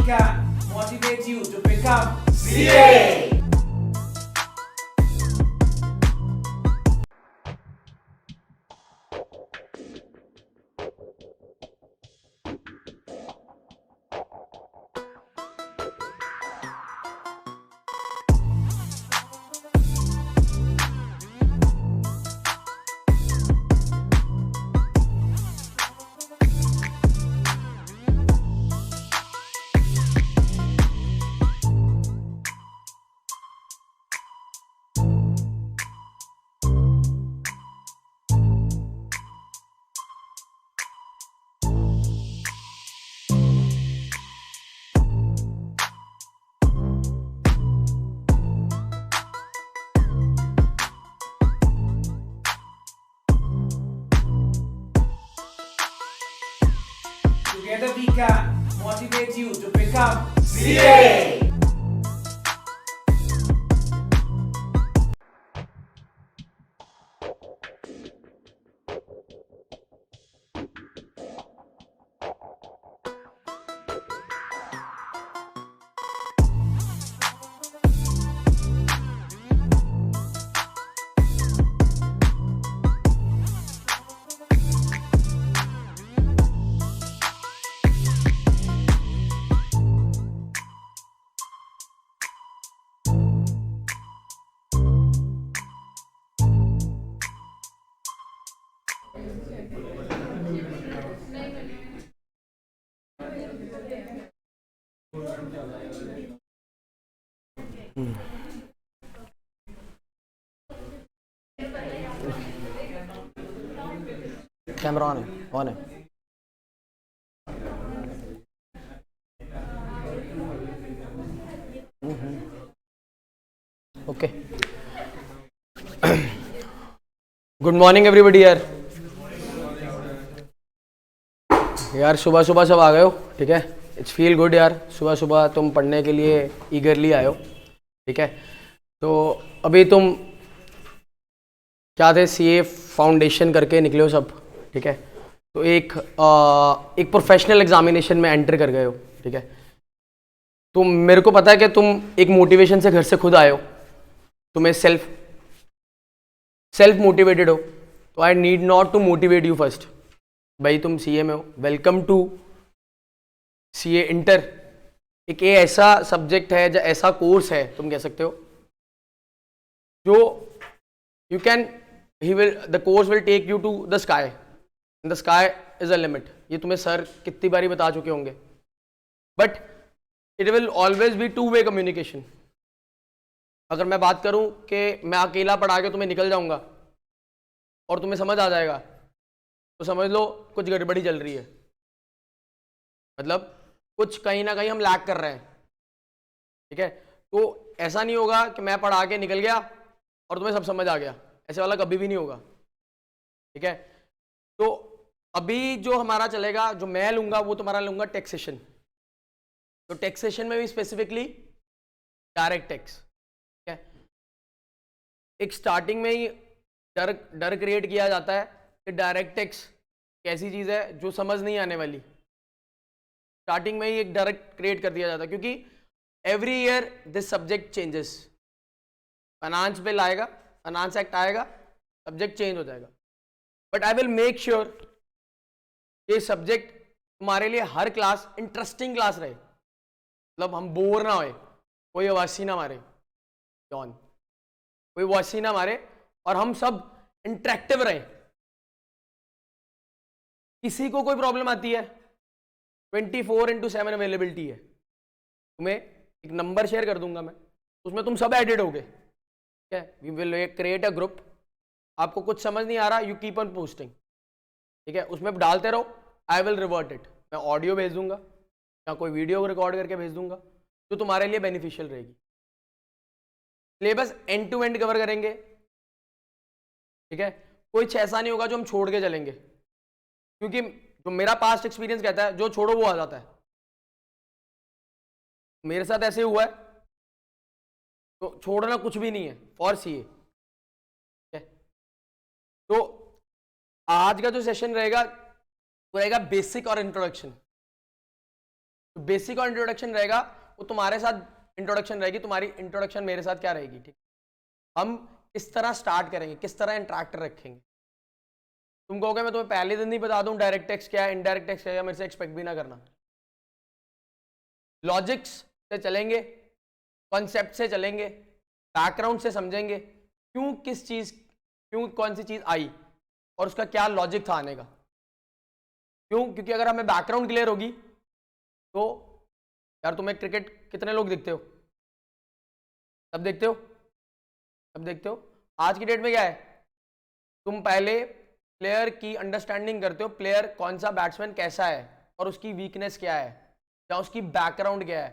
can motivate you to become CA. Together we can motivate you to become CA. Camera on है okay. Good morning everybody. यार सुबह सुबह सब आ गए हो, ठीक है। इट्स फील गुड यार, सुबह सुबह तुम पढ़ने के लिए ईगरली आए हो, ठीक है। तो अभी तुम क्या थे, सीए फाउंडेशन करके निकले हो सब, ठीक है। तो एक प्रोफेशनल एग्जामिनेशन में एंटर कर गए हो, ठीक है। तो मेरे को पता है कि तुम एक मोटिवेशन से घर से खुद आए हो, तुम्हें सेल्फ मोटिवेटेड हो। तो I need not to motivate you first. भाई तुम सीए में हो, वेलकम टू सीए इंटर। एक ये ऐसा सब्जेक्ट है, जो ऐसा कोर्स है तुम कह सकते हो, जो you can the course will take you to the sky, the sky is a limit. ये तुम्हें सर कितनी बारी बता चुके होंगे, but it will always be two way communication. अगर मैं बात करूं कि मैं अकेला पढ़ा के तुम्हें निकल जाऊंगा और तुम्हें समझ आ जाएगा, तो समझ लो कुछ गड़बड़ी चल रही है, मतलब कुछ कहीं ना कहीं हम लैग कर रहे हैं, ठीक है। तो ऐसा नहीं होगा कि मैं पढ़ा के निकल गया और तुम्हें सब समझ आ गया, ऐसे वाला कभी भी नहीं होगा, ठीक है। तो अभी जो हमारा चलेगा, जो मैं लूंगा वो तुम्हारा लूंगा टैक्सेशन। तो टैक्सेशन में भी स्पेसिफिकली डायरेक्ट टैक्स, ठीक है। एक स्टार्टिंग में ही डर क्रिएट किया जाता है कि डायरेक्ट टैक्स कैसी चीज़ है जो समझ नहीं आने वाली। स्टार्टिंग में ही एक डर क्रिएट कर दिया जाता है, क्योंकि every year this subject changes. Finance bill आएगा, फाइनेंस एक्ट आएगा, सब्जेक्ट चेंज हो जाएगा। But I will make sure ये सब्जेक्ट तुम्हारे लिए हर क्लास इंटरेस्टिंग क्लास रहे, मतलब हम बोर ना होए, कोई आवासी ना मारे जॉन, कोई वासी ना मारे, और हम सब इंटरेक्टिव रहे। किसी को कोई प्रॉब्लम आती है, 24/7 अवेलेबिलिटी है। तुम्हें एक नंबर शेयर कर दूंगा मैं, उसमें तुम सब एडेड होगे, ठीक है। We will create a group. आपको कुछ समझ नहीं आ रहा, यू कीप ऑन पोस्टिंग, ठीक है। उसमें डालते रहो, आई विल रिवर्ट इट। मैं ऑडियो भेज दूंगा या कोई वीडियो रिकॉर्ड करके भेज दूंगा जो तुम्हारे लिए बेनिफिशियल रहेगी। Syllabus end to end cover करेंगे, ठीक है। कुछ ऐसा नहीं होगा जो हम छोड़ के चलेंगे, क्योंकि जो मेरा पास्ट एक्सपीरियंस कहता है, जो छोड़ो वो आ जाता है। मेरे साथ ऐसे हुआ है, तो छोड़ना कुछ भी नहीं है फॉर सीए, ठीक है। तो आज का जो सेशन रहेगा वो रहेगा बेसिक और इंट्रोडक्शन। तो बेसिक और इंट्रोडक्शन रहेगा वो तुम्हारे साथ इंट्रोडक्शन रहेगी, तुम्हारी इंट्रोडक्शन मेरे साथ क्या रहेगी, ठीक। हम किस तरह स्टार्ट करेंगे, किस तरह इंटरेक्ट रखेंगे। तुम कहोगे मैं तुम्हें पहले दिन ही बता दूं डायरेक्ट टेक्स्ट क्या है, इनडायरेक्ट टेक्स्ट क्या है, मेरे से एक्सपेक्ट भी ना करना। लॉजिक्स से चलेंगे, कॉन्सेप्ट से चलेंगे, बैकग्राउंड से समझेंगे क्यों किस चीज, क्यों कौन सी चीज आई और उसका क्या लॉजिक था आने का। क्यों? क्योंकि अगर हमें बैकग्राउंड क्लियर होगी तो यार तुम्हें क्रिकेट कितने लोग देखते हो? सब देखते हो? सब देखते हो? आज की डेट में क्या है, तुम पहले प्लेयर की अंडरस्टैंडिंग करते हो, प्लेयर कौन सा बैट्समैन कैसा है और उसकी वीकनेस क्या है या उसकी बैकग्राउंड क्या है,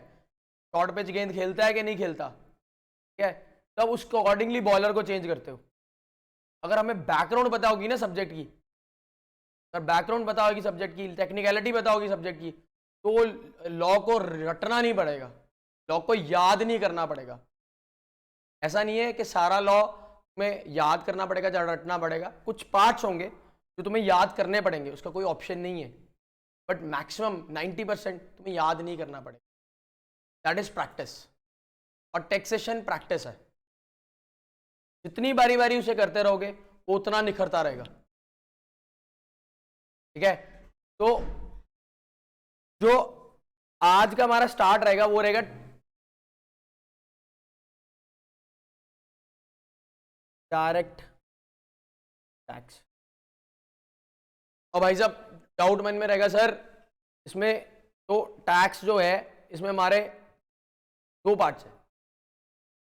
शॉर्ट पिच गेंद खेलता है कि नहीं खेलता, ठीक है, तब उसको अकॉर्डिंगली बॉलर को चेंज करते हो। अगर हमें बैकग्राउंड पता होगी ना सब्जेक्ट की, अगर बैकग्राउंड पता होगी सब्जेक्ट की, टेक्निकलिटी पता होगी सब्जेक्ट की, तो लॉ को रटना नहीं पड़ेगा, लॉ को याद नहीं करना पड़ेगा। ऐसा नहीं है कि सारा लॉ में याद करना पड़ेगा या रटना पड़ेगा, कुछ पार्ट्स होंगे जो तुम्हें याद करने पड़ेंगे, उसका कोई ऑप्शन नहीं है, बट मैक्सिमम 90% तुम्हें याद नहीं करना पड़ेगा। दैट इज प्रैक्टिस, और टैक्सेशन प्रैक्टिस है। जितनी बारी बारी उसे करते रहोगे वो उतना निखरता रहेगा, ठीक है। तो जो आज का हमारा स्टार्ट रहेगा वो रहेगा डायरेक्ट टैक्स। और भाई साहब डाउट मन में रहेगा सर इसमें तो टैक्स जो है इसमें हमारे दो पार्ट्स हैं,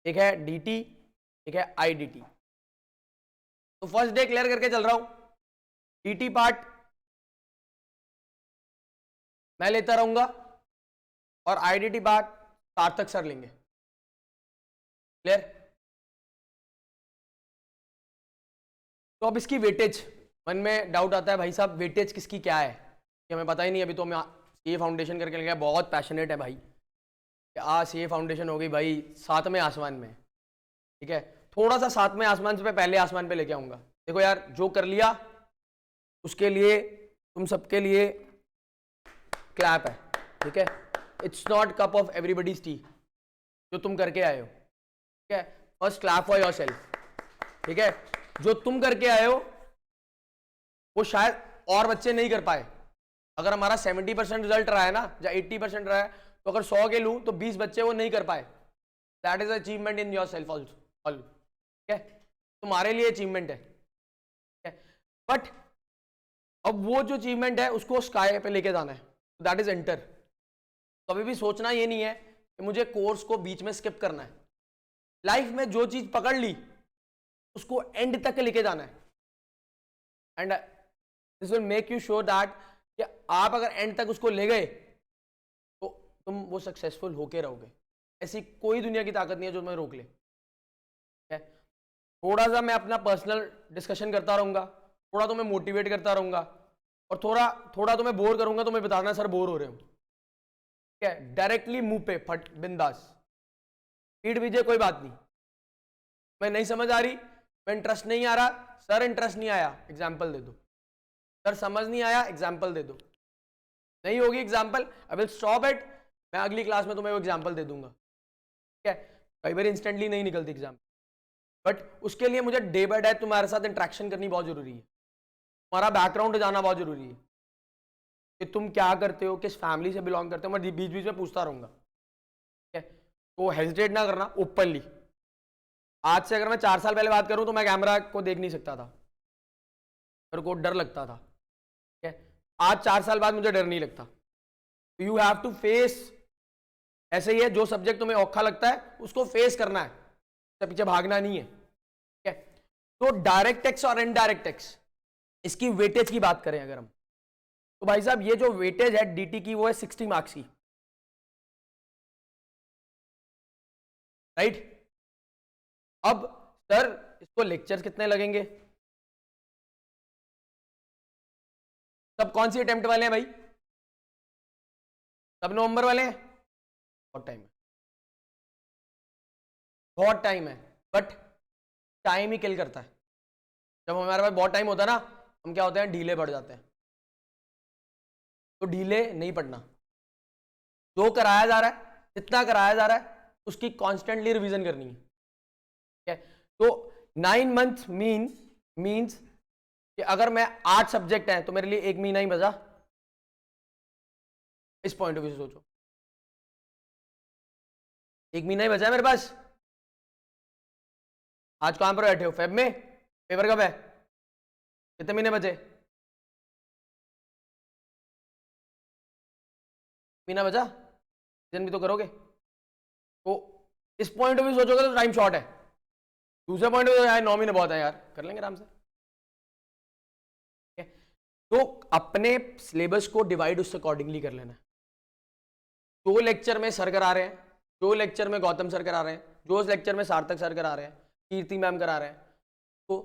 एक है डीटी, एक है आईडीटी। तो फर्स्ट डे क्लियर करके चल रहा हूं, डीटी पार्ट मैं लेता रहूंगा और आईडीटी पार्ट सार्थक सर लेंगे। क्लियर? तो अब इसकी वेटेज, मन में डाउट आता है भाई साहब वेटेज किसकी क्या है, कि हमें पता ही नहीं। अभी तो हमें सीए फाउंडेशन करके लगा, बहुत पैशनेट है भाई, सीए फाउंडेशन हो गई भाई 7वें आसमान में, ठीक है। थोड़ा सा 7वें आसमान से पहले आसमान पे लेके आऊंगा। देखो यार जो कर लिया उसके लिए तुम सबके लिए क्लैप है, ठीक है। It's not cup of everybody's T जो तुम करके आए हो, ठीक है। फर्स्ट क्लैप फॉर योरसेल्फ, ठीक है। जो तुम करके आए हो वो शायद और बच्चे नहीं कर पाए। अगर हमारा 70% रिजल्ट रहा है ना या 80% रहा है, तो अगर 100 के लूं तो 20 बच्चे वो नहीं कर पाए। That is achievement in your self also, ठीक है, तुम्हारे लिए अचीवमेंट है, ठीक है। बट अब वो जो अचीवमेंट है उसको स्काई पे लेके जाना है, दैट इज एंटर। कभी भी सोचना ये नहीं है कि मुझे कोर्स को बीच में स्किप करना है। लाइफ में जो चीज पकड़ ली उसको एंड तक लेके जाना है, and this will make you sure that कि आप अगर एंड तक उसको ले गए तो तुम वो सक्सेसफुल होके रहोगे। ऐसी कोई दुनिया की ताकत नहीं है जो तुम्हें रोक ले, ठीक है। थोड़ा सा मैं अपना पर्सनल डिस्कशन करता रहूंगा, थोड़ा तुम्हें मोटिवेट करता रहूंगा और थोड़ा थोड़ा तुम्हें बोर करूंगा, तुम्हें बताना सर बोर हो रहे हो, ठीक है। डायरेक्टली मुंह पे फट बिंदास पीट दीजिए, कोई बात नहीं। मैं नहीं समझ आ रही, मैं इंटरेस्ट नहीं आ रहा, सर इंटरेस्ट नहीं आया, एग्जाम्पल दे दो। सर समझ नहीं आया, एग्जाम्पल दे दो। नहीं होगी example, I will stop it, मैं अगली क्लास में तुम्हें वो एग्जाम्पल दे दूंगा, ठीक है। कई बार इंस्टेंटली नहीं निकलती एग्जाम, बट उसके लिए मुझे डे बाय डे तुम्हारे साथ इंटरेक्शन करनी बहुत जरूरी है, तुम्हारा बैकग्राउंड जाना बहुत जरूरी है कि तुम क्या करते हो, किस फैमिली से बिलोंग करते हो। मैं बीच बीच में पूछता रहूंगा, ठीक है। तो हेजिटेट ना करना, ओपनली। आज से अगर मैं 4 साल पहले बात करूं तो मैं कैमरा को देख नहीं सकता था, मेरे को डर लगता था, ठीक है। आज 4 साल बाद मुझे डर नहीं लगता। यू हैव टू फेस, ऐसे ही है, जो सब्जेक्ट तुम्हें औखा लगता है उसको फेस करना है, उससे पीछे भागना नहीं है, ठीक है। तो डायरेक्ट टैक्स और इनडायरेक्ट टैक्स, इसकी वेटेज की बात करें अगर हम, तो भाई साहब ये जो वेटेज है डीटी की वो है 60 मार्क्स की, राइट। अब सर इसको लेक्चर्स कितने लगेंगे, सब कौन सी अटेम्प्ट वाले हैं भाई, सब नवंबर वाले हैं। बहुत टाइम है, बहुत टाइम है, बट टाइम ही किल करता है। जब हमारे पास बहुत टाइम होता है ना, हम क्या होते हैं, ढीले पड़ जाते हैं। तो ढीले नहीं पड़ना, जो कराया जा रहा है, जितना कराया जा रहा है, उसकी कॉन्स्टेंटली रिवीजन करनी है, ठीक है। तो 9 मंथ मीन्स कि अगर मैं 8 सब्जेक्ट हैं तो मेरे लिए 1 महीना ही बचा। इस पॉइंट ऑफ व्यू से सोचो, 1 महीना ही बचा है मेरे पास। आज कहां पर बैठे हो, फेब में? पेपर कब है? कितने महीने बचे? महीना बचा, भी तो करोगे। तो इस पॉइंट ऑफ व्यू सोचोगे तो टाइम शॉर्ट है। दूसरे पॉइंट ऑफ व्यू यार 9 महीने बहुत है यार, कर लेंगे आराम से। तो अपने सिलेबस को डिवाइड उससे अकॉर्डिंगली कर लेना है। जो लेक्चर में सर करा रहे हैं, जो लेक्चर में गौतम सर करा रहे हैं, जो लेक्चर में सार्थक सर करा रहे हैं, कीर्ति मैम करा रहे हैं, तो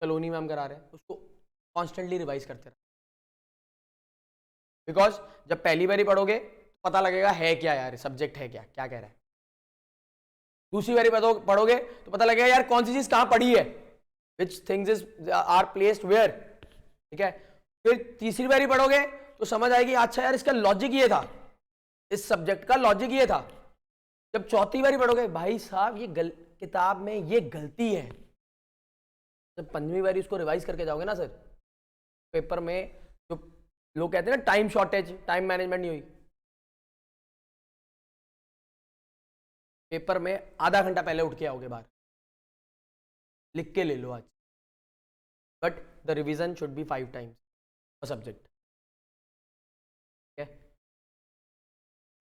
कलोनी मैम करा रहे हैं, उसको कॉन्स्टेंटली रिवाइज करते रहे। बिकॉज जब पहली बारी पढ़ोगे तो पता लगेगा है क्या यार, सब्जेक्ट है क्या, क्या कह रहा है। दूसरी बारी पढ़ोगे तो पता लगेगा यार कौन सी चीज कहां पढ़ी है, which things is are placed where, ठीक है। फिर तीसरी बारी पढ़ोगे तो समझ आएगी अच्छा यार इसका लॉजिक ये था, इस सब्जेक्ट का लॉजिक ये था। जब चौथी बारी पढ़ोगे भाई साहब ये किताब में ये गलती है, जब पंजवीं बारी उसको रिवाइज करके जाओगे ना सर, पेपर में जो लोग कहते हैं ना टाइम शॉर्टेज, टाइम मैनेजमेंट नहीं हुई, पेपर में आधा घंटा पहले उठ के आओगे बाहर, लिख के ले लो आज। But the revision should be 5 times a subject, ठीक है।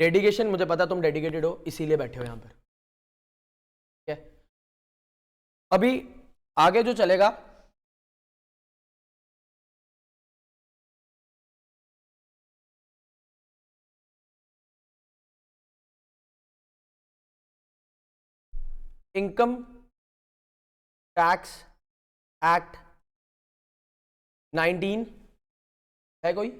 डेडिकेशन, मुझे पता तुम डेडिकेटेड हो, इसीलिए बैठे हो यहां पर, ठीक है। अभी आगे जो चलेगा इनकम टैक्स एक्ट 19 है कोई?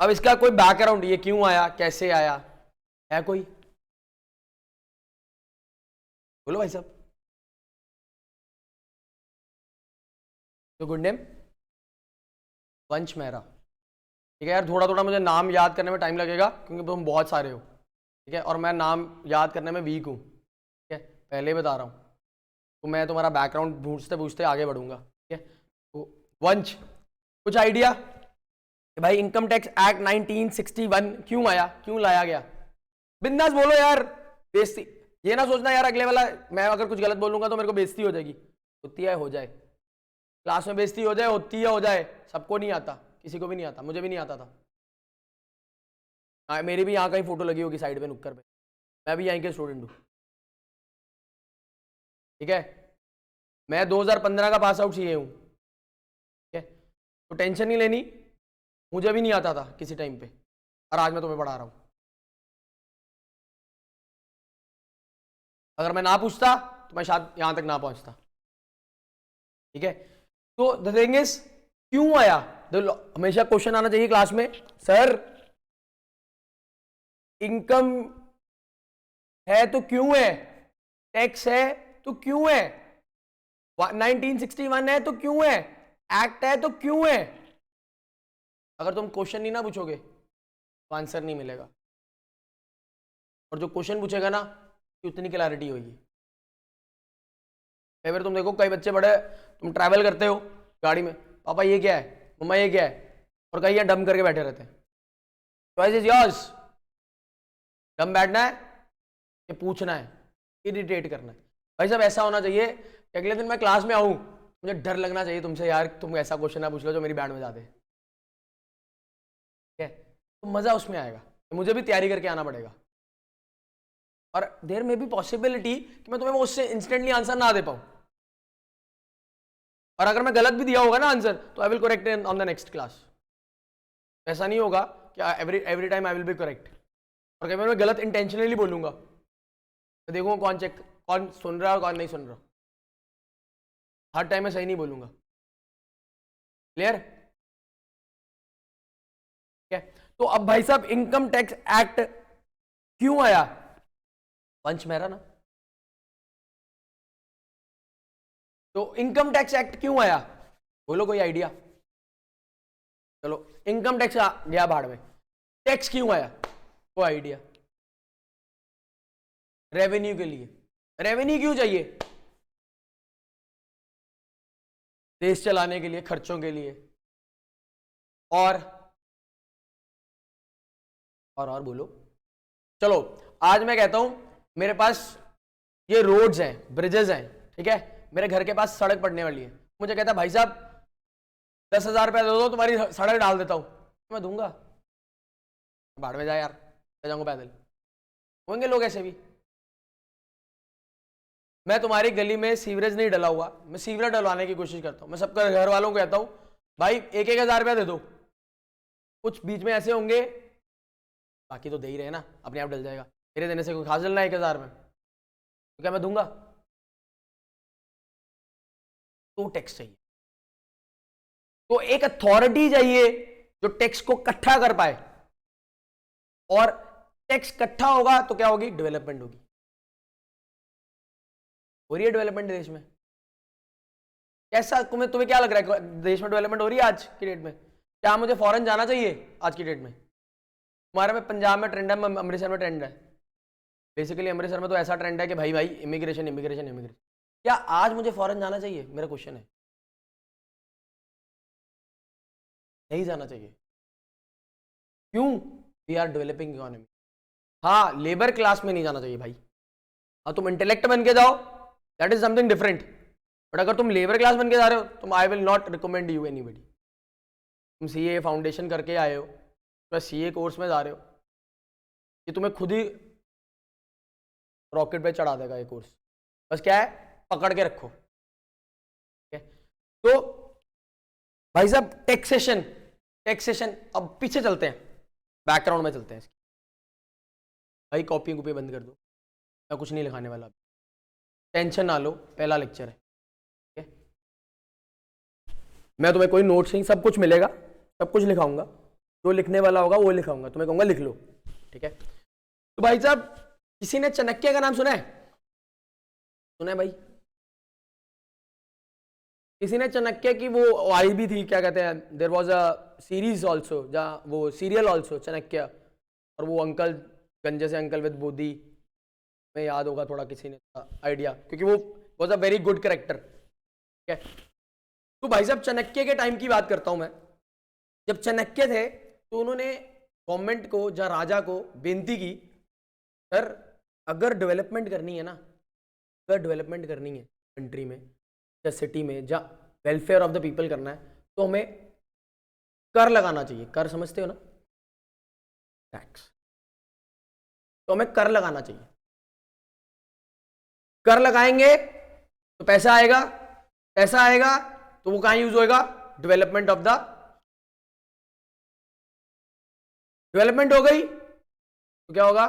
अब इसका कोई बैकग्राउंड, ये क्यों आया, कैसे आया, है कोई? बोलो भाई साहब। तो गुड नेम वंश मेहरा, ठीक है यार। थोड़ा थोड़ा मुझे नाम याद करने में टाइम लगेगा क्योंकि तुम बहुत सारे हो, ठीक है, और मैं नाम याद करने में वीक हूँ, ठीक है, पहले ही बता रहा हूँ। तो मैं तुम्हारा बैकग्राउंड पूछते पूछते आगे बढ़ूंगा, ठीक है। तो वंश, कुछ आइडिया कि भाई इनकम टैक्स एक्ट 1961 क्यों आया, क्यों लाया गया? बिंदास बोलो यार, बेइज्जती ये ना सोचना यार अगले वाला मैं अगर कुछ गलत बोलूंगा तो मेरे को बेइज्जती हो जाएगी। होती है, हो जाए, क्लास में बेइज्जती हो जाए, होती है, हो जाए, सबको नहीं आता, किसी को भी नहीं आता, मुझे भी नहीं आता था। मेरी भी यहाँ कहीं फोटो लगी होगी साइड पे नुक्कड़ पे, मैं भी यहीं के स्टूडेंट हूँ, ठीक है। मैं 2015 का पास आउट सीए हूँ, ठीक है। तो टेंशन नहीं लेनी, मुझे भी नहीं आता था किसी टाइम पे, और आज मैं तुम्हें पढ़ा रहा हूँ। अगर मैं ना पूछता तो मैं शायद यहां तक ना पहुंचता, ठीक है। तो द थिंग इज क्यों आया, हमेशा क्वेश्चन आना चाहिए क्लास में, सर इनकम है तो क्यों है, टैक्स है तो क्यों है, 1961 है तो क्यों है, एक्ट है तो क्यों है। अगर तुम क्वेश्चन नहीं ना पूछोगे तो आंसर नहीं मिलेगा, और जो क्वेश्चन पूछेगा ना उतनी क्लैरिटी होगी। कई बार तुम देखो कई बच्चे बड़े, तुम ट्रैवल करते हो गाड़ी में, पापा ये क्या है, मम्मा ये क्या है, और कहीं डम करके बैठे रहते हैं। चॉइस इज योर्स, डम बैठना है कि पूछना है, इरिटेट करना है। भाई साहब ऐसा होना चाहिए कि अगले दिन मैं क्लास में आऊं, मुझे डर लगना चाहिए तुमसे यार, तुम ऐसा क्वेश्चन ना पूछ लो जो मेरी बैंड में जा दे, ठीक है। तो मजा उसमें आएगा, मुझे भी तैयारी करके आना पड़ेगा, और देयर में भी पॉसिबिलिटी कि मैं तुम्हें वो उससे इंस्टेंटली आंसर ना दे पाऊं, और अगर मैं गलत भी दिया होगा ना आंसर तो I will correct on the next class. ऐसा नहीं होगा कि every time I will be correct, और कई बार मैं गलत इंटेंशनली बोलूंगा तो देखूंगा कौन सुन रहा है और कौन नहीं सुन रहा, हर टाइम में सही नहीं बोलूंगा, क्लियर, ठीक है। तो अब भाई साहब इनकम टैक्स एक्ट क्यों आया, वंश मेहरा ना, तो इनकम टैक्स एक्ट क्यों आया, बोलो कोई आइडिया? चलो इनकम टैक्स आ गया भाड़ में, टैक्स क्यों आया, वो आइडिया, रेवेन्यू के लिए। रेवेन्यू क्यों चाहिए, देश चलाने के लिए, खर्चों के लिए, और बोलो। चलो आज मैं कहता हूं मेरे पास ये रोड्स हैं, ब्रिजेस हैं, ठीक है, मेरे घर के पास सड़क पड़ने वाली है, मुझे कहता भाई साहब 10,000 रुपया दे दो तुम्हारी सड़क डाल देता हूं, मैं दूंगा, भाड़ में जा यार, मैं जाऊंगा पैदल, होंगे लोग ऐसे भी। मैं तुम्हारी गली में सीवरेज नहीं डला हुआ, मैं सीवरेज डलवाने की कोशिश करता हूं, मैं सबके घर वालों को कहता हूं भाई 1,000 रुपया दे दो, कुछ बीच में ऐसे होंगे, बाकी तो दे ही रहे ना, अपने आप डल जाएगा, मेरे देने से कोई खास डलना है 1,000 में, तो क्या मैं दूंगा, तो टैक्स चाहिए, तो एक अथॉरिटी चाहिए जो टैक्स को इकट्ठा कर पाए, और टैक्स इकट्ठा होगा तो क्या होगी, डेवलपमेंट होगी, हो रही है डेवलपमेंट देश में, कैसा तुम्हें क्या लग रहा है देश में डेवलपमेंट हो रही है आज की डेट में, क्या मुझे फॉरेन जाना चाहिए आज की डेट में, तुम्हारे में पंजाब में ट्रेंड है, अमृतसर में ट्रेंड है, बेसिकली अमृतसर में तो ऐसा ट्रेंड है कि भाई इमिग्रेशन इमिग्रेशन इमिग्रेशन, क्या आज मुझे फॉरेन जाना चाहिए, मेरा क्वेश्चन है, नहीं जाना चाहिए, क्यों, वी आर डेवलपिंग इकोनॉमी, हाँ लेबर क्लास में नहीं जाना चाहिए भाई, हाँ तुम इंटेलेक्ट बन के जाओ, that is something different, but अगर तुम लेबर क्लास बन के जा रहे हो, तुम I will not recommend you anybody, तुम सीए फाउंडेशन करके आए हो, तो सीए कोर्स में जा रहे हो, ये तुम्हें खुद ही रॉकेट पे चढ़ा देगा ये कोर्स, बस क्या है पकड़ के रखो, ठीक है। तो भाई साहब टैक्सेशन, टैक्सेशन, अब पीछे चलते हैं, बैकग्राउंड में चलते हैं इसकी, भाई कॉपी कॉपी बंद कर दो, मैं कुछ नहीं लिखाने वाला, टेंशन ना लो, पहला लेक्चर है, ठीक है, मैं तुम्हें कोई नोट्स नहीं, सब कुछ मिलेगा, सब कुछ लिखाऊंगा, जो लिखने वाला होगा वो लिखाऊंगा, तुम्हें कहूंगा लिख लो, ठीक है। तो भाई साहब किसी ने चाणक्य का नाम सुना है, सुना है भाई, किसी ने चाणक्य की वो आई भी थी, क्या कहते हैं, there was a series also, जहाँ वो सीरियल आल्सो चाणक्य, और वो अंकल गंजे से अंकल विद बोधी, में याद होगा थोड़ा किसी ने आइडिया, क्योंकि वो was a very good character, ठीक है। तो भाई साहब चाणक्य के टाइम की बात करता हूं मैं, जब चाणक्य थे तो उन्होंने गवर्नमेंट को, जहाँ राजा को बेनती की, सर अगर डेवलपमेंट करनी है ना, अगर डेवलपमेंट करनी है कंट्री में या सिटी में, जहाँ वेलफेयर ऑफ द पीपल करना है, तो हमें कर लगाना चाहिए, कर समझते हो ना, टैक्स, तो हमें कर लगाना चाहिए, कर लगाएंगे तो पैसा आएगा, पैसा आएगा तो वो कहाँ यूज होएगा, डेवलपमेंट ऑफ द, डेवलपमेंट हो गई तो क्या होगा,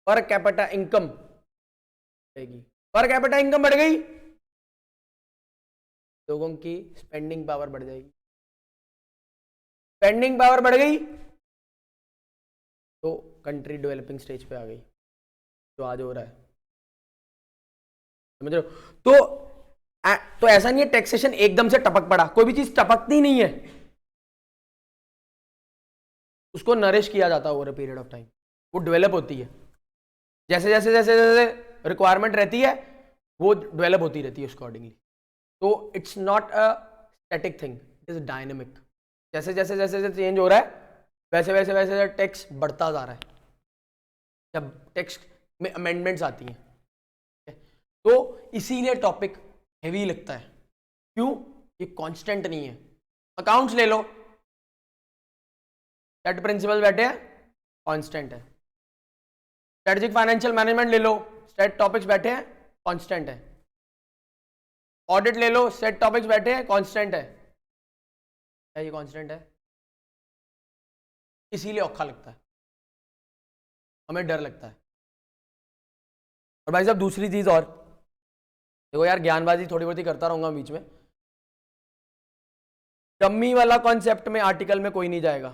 पर कैपिटा इनकम बढ़ेगी, पर कैपिटा इनकम बढ़ गई, लोगों की स्पेंडिंग पावर बढ़ जाएगी, स्पेंडिंग पावर बढ़ गई तो कंट्री डेवलपिंग स्टेज पे आ गई, जो आज हो रहा है, समझ रहे हो। तो ऐसा नहीं है टैक्सेशन एकदम से टपक पड़ा, कोई भी चीज टपकती नहीं है, उसको नरिश किया जाता है over a period of time, वो डेवलप होती है, जैसे जैसे जैसे जैसे रिक्वायरमेंट रहती है वो डेवलप होती रहती है उसको अकॉर्डिंगली, तो it's not a static thing, it is dynamic, जैसे जैसे जैसे जैसे चेंज हो रहा है वैसे वैसे वैसे टैक्स बढ़ता जा रहा है, जब टैक्स में अमेंडमेंट्स आती हैं, तो इसीलिए टॉपिक हैवी लगता है, क्यों, ये कांस्टेंट नहीं है। अकाउंट्स ले लो, सेट प्रिंसिपल बैठे हैं, कांस्टेंट है, स्ट्रेटेजिक फाइनेंशियल मैनेजमेंट ले लो, सेट टॉपिक्स बैठे हैं, कांस्टेंट है, ऑडिट ले लो, सेट टॉपिक्स बैठे हैं, कांस्टेंट है, क्या ये कांस्टेंट है, इसीलिए औखा लगता है, हमें डर लगता है। और भाई साहब दूसरी चीज और देखो यार, ज्ञानबाजी थोड़ी बहुत ही करता रहूंगा बीच में, डम्मी वाला कॉन्सेप्ट में आर्टिकल में कोई नहीं जाएगा,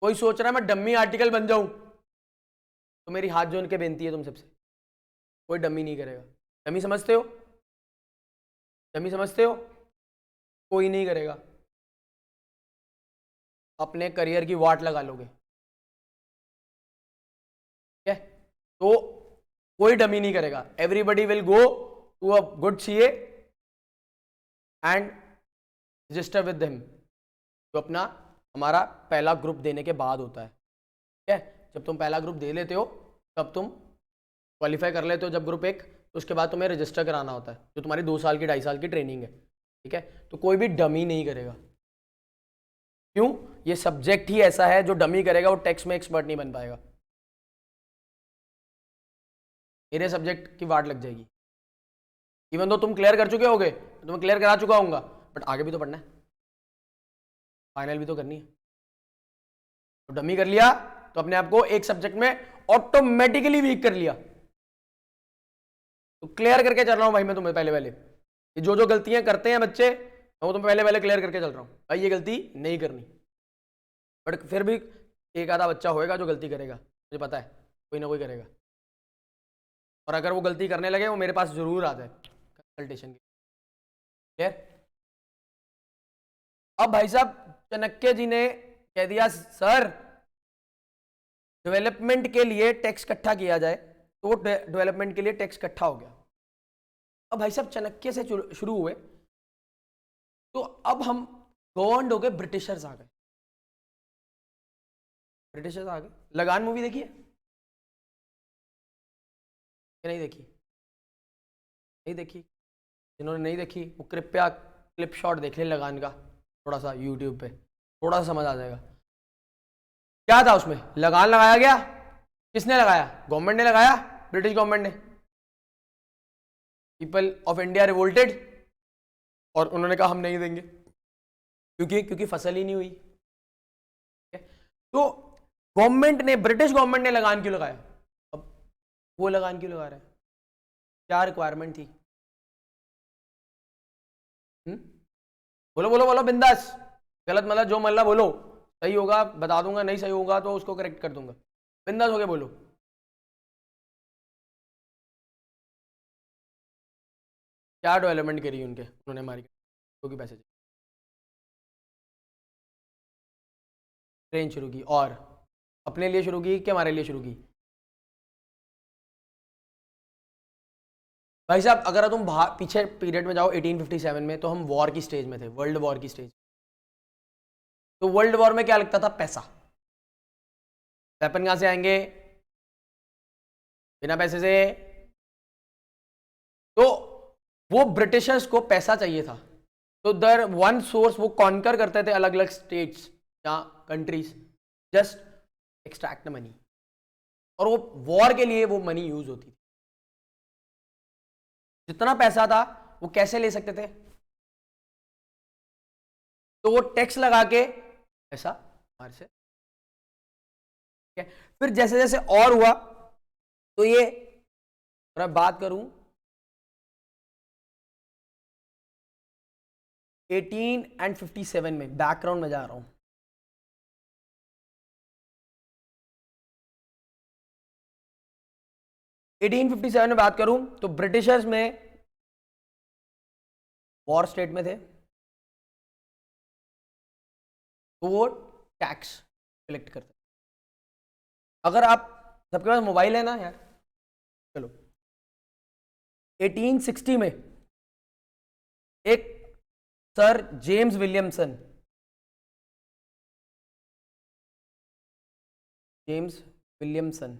कोई सोच रहा है मैं डम्मी आर्टिकल बन जाऊं, तो मेरी हाथ जोड़ के बेनती है तुम सबसे, कोई डम्मी नहीं करेगा, डम्मी समझते हो, डम्मी समझते हो, कोई नहीं करेगा, अपने करियर की वाट लगा लोगे। ठीक है, तो कोई डमी नहीं करेगा, everybody will go to a good CA and register with him, जो अपना हमारा पहला ग्रुप देने के बाद होता है। ठीक है, जब तुम पहला ग्रुप दे लेते हो तब तुम क्वालिफाई कर लेते हो जब ग्रुप एक, तो उसके बाद तुम्हें रजिस्टर कराना होता है, जो तुम्हारी 2 साल की 2.5 साल की ट्रेनिंग है। ठीक है, तो कोई भी डमी नहीं करेगा। क्यों? ये सब्जेक्ट ही ऐसा है, जो डमी करेगा वो टेक्स्ट में एक्सपर्ट नहीं बन पाएगा, मेरे सब्जेक्ट की वाट लग जाएगी। इवन तो तुम क्लियर कर चुके होगे, तुम्हें क्लियर करा चुका हूँगा, बट आगे भी तो पढ़ना है, फाइनल भी तो करनी है। तो डमी कर लिया तो अपने आप को एक सब्जेक्ट में ऑटोमेटिकली वीक कर लिया। तो क्लियर करके चल रहा हूं भाई मैं तुम्हें पहले पहले, ये जो जो गलतियां करते हैं बच्चे, मैं तुम्हें पहले पहले क्लियर करके चल रहा हूं भाई, ये गलती नहीं करनी। बट फिर भी एक आधा बच्चा होएगा जो गलती करेगा, मुझे पता है कोई ना कोई करेगा, और अगर वो गलती करने लगे वो मेरे पास जरूर आता है कंसल्टेशन के। क्लियर? अब भाई साहब चाणक्य जी ने कह दिया सर डेवलपमेंट के लिए टैक्स इकट्ठा किया जाए, तो वो डेवलपमेंट के लिए टैक्स इकट्ठा हो गया। अब भाई साहब चाणक्य से शुरू हुए, तो अब हम गवर्नड हो गए, ब्रिटिशर्स आ गए। ब्रिटिशर्स आ गए। लगान मूवी देखी है कि नहीं देखी? नहीं देखी? जिन्होंने नहीं देखी वो कृपया क्लिप शॉट देख ले लगान का, थोड़ा सा यूट्यूब पे, थोड़ा सा समझ आ जाएगा। क्या था उसमें? लगान लगाया गया, किसने लगाया? गवर्नमेंट ने लगाया, ब्रिटिश गवर्नमेंट ने। पीपल ऑफ इंडिया रिवोल्टेड, और उन्होंने कहा हम नहीं देंगे, क्योंकि फसल ही नहीं हुई। तो गवर्नमेंट ने, ब्रिटिश गवर्नमेंट ने लगान क्यों लगाया? अब वो लगान क्यों लगा रहे हैं? क्या रिक्वायरमेंट थी? बोलो बोलो बोलो बिंदास, गलत मतलब जो मतलब बोलो, सही होगा बता दूंगा, नहीं सही होगा तो उसको करेक्ट कर दूंगा, बिंदास हो गए बोलो। क्या डेवलपमेंट करी उनके, उन्होंने हमारी, क्योंकि पैसे चाहिए, ट्रेन शुरू की, और अपने लिए शुरू की कि हमारे लिए शुरू की? भाई साहब अगर तुम पीछे पीरियड में जाओ 1857 में, तो हम वॉर की स्टेज में थे, वर्ल्ड वॉर की स्टेज। तो वर्ल्ड वॉर में क्या लगता था? पैसा। वेपन कहां से आएंगे? बिना पैसे से। तो वो ब्रिटिशर्स को पैसा चाहिए था, तो दर वन सोर्स वो कॉन्कर करते थे अलग अलग स्टेट्स या कंट्रीज, जस्ट एक्सट्रैक्ट मनी, और वो वॉर के लिए वो मनी यूज होती थी। जितना पैसा था वो कैसे ले सकते थे? तो वो टैक्स लगा के पैसा हमारे से। ठीक है, फिर जैसे जैसे और हुआ, तो ये मैं बात करूं 1857 में, बैकग्राउंड में जा रहा हूं। 1857 में बात करूं तो ब्रिटिशर्स में वॉर स्टेट में थे, तो वो टैक्स कलेक्ट करते। अगर आप सबके पास मोबाइल है ना यार, चलो 1860 में एक sir James Williamson, James Williamson,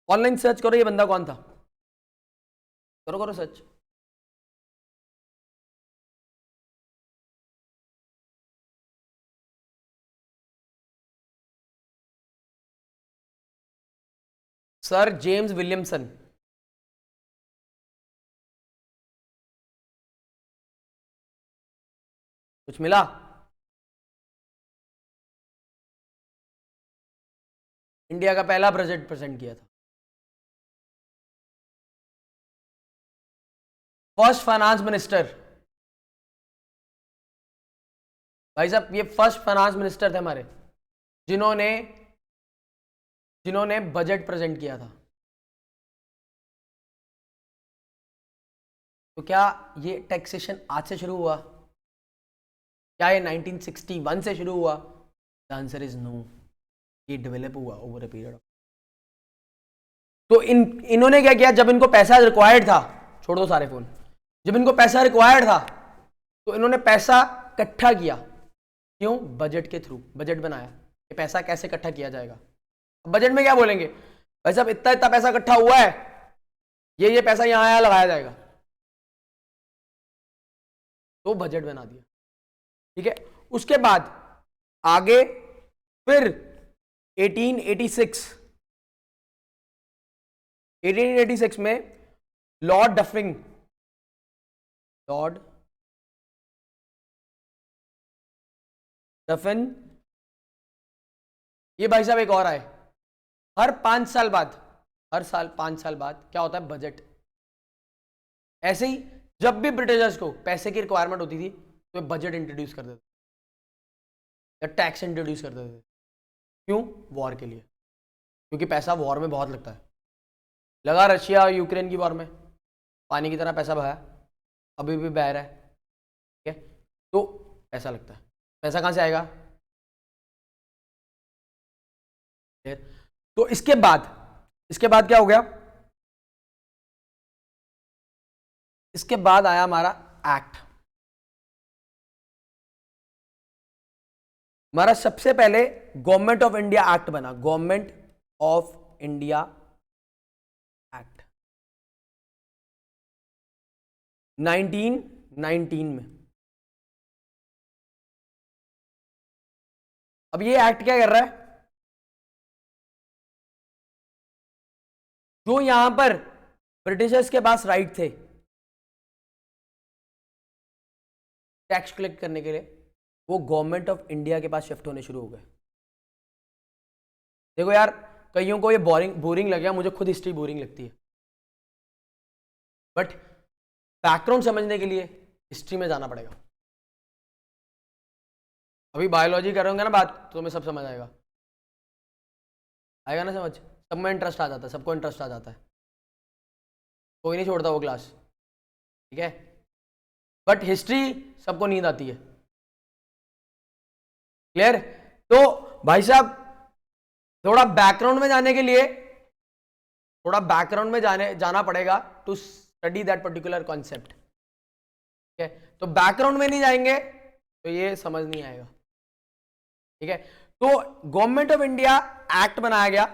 online search करो ये बंदा कौन था, करो करो सर्च। Sir James Williamson. कुछ मिला? इंडिया का पहला बजट प्रेजेंट किया था, फर्स्ट फाइनेंस मिनिस्टर। भाई साहब ये फर्स्ट फाइनेंस मिनिस्टर थे हमारे, जिन्होंने जिन्होंने बजट प्रेजेंट किया था। तो क्या ये टैक्सेशन आज से शुरू हुआ? क्या ये 1961 से शुरू हुआ? द आंसर इज नो, ये डेवलप हुआ ओवर अ पीरियड ऑफ। तो इन्होंने क्या किया, जब इनको पैसा रिक्वायर्ड था, छोड़ दो सारे फोन, जब इनको पैसा रिक्वायर्ड था तो इन्होंने पैसा इकट्ठा किया। क्यों? बजट के थ्रू बजट बनाया कि पैसा कैसे इकट्ठा किया जाएगा। बजट में क्या बोलेंगे, भाई साहब इतना इतना पैसा इकट्ठा हुआ है, ये पैसा यहां यहां लगाया जाएगा, तो बजट बना दिया। ठीक है, उसके बाद आगे फिर 1886 में लॉर्ड डफिन, ये भाई साहब एक और आए, हर 5 साल बाद, हर साल 5 साल बाद क्या होता है, बजट। ऐसे ही जब भी ब्रिटिशर्स को पैसे की रिक्वायरमेंट होती थी तो बजट इंट्रोड्यूस कर देते या टैक्स इंट्रोड्यूस कर देते। क्यों? वॉर के लिए, क्योंकि पैसा वॉर में बहुत लगता है। लगा रशिया और यूक्रेन की वॉर में, पानी की तरह पैसा बहाया, अभी भी बह रहा है। ठीक है, तो पैसा लगता है। पैसा कहां से आएगा? तो इसके बाद क्या हो गया, इसके बाद आया हमारा एक्ट। हमारा सबसे पहले गवर्नमेंट ऑफ इंडिया एक्ट बना, गवर्नमेंट ऑफ इंडिया एक्ट 1919 में। अब ये एक्ट क्या कर रहा है, जो यहां पर ब्रिटिशर्स के पास राइट थे टैक्स कलेक्ट करने के लिए, वो गवर्नमेंट ऑफ इंडिया के पास शिफ्ट होने शुरू हो गए। देखो यार, कईयों को ये बोरिंग लग गया, मुझे खुद हिस्ट्री बोरिंग लगती है, बट बैकग्राउंड समझने के लिए हिस्ट्री में जाना पड़ेगा। अभी बायोलॉजी करोगे ना बात तो तुम्हें सब समझ आएगा ना समझ, सब में इंटरेस्ट आ जाता है, सबको इंटरेस्ट आ जाता है, कोई नहीं छोड़ता वो क्लास। ठीक है, बट हिस्ट्री सबको नींद आती है। क्लियर? तो भाई साहब थोड़ा बैकग्राउंड में जाने के लिए, थोड़ा बैकग्राउंड में जाना पड़ेगा to study that particular concept. ठीक है, तो बैकग्राउंड में नहीं जाएंगे तो ये समझ नहीं आएगा। ठीक है, तो गवर्नमेंट ऑफ इंडिया एक्ट बनाया गया,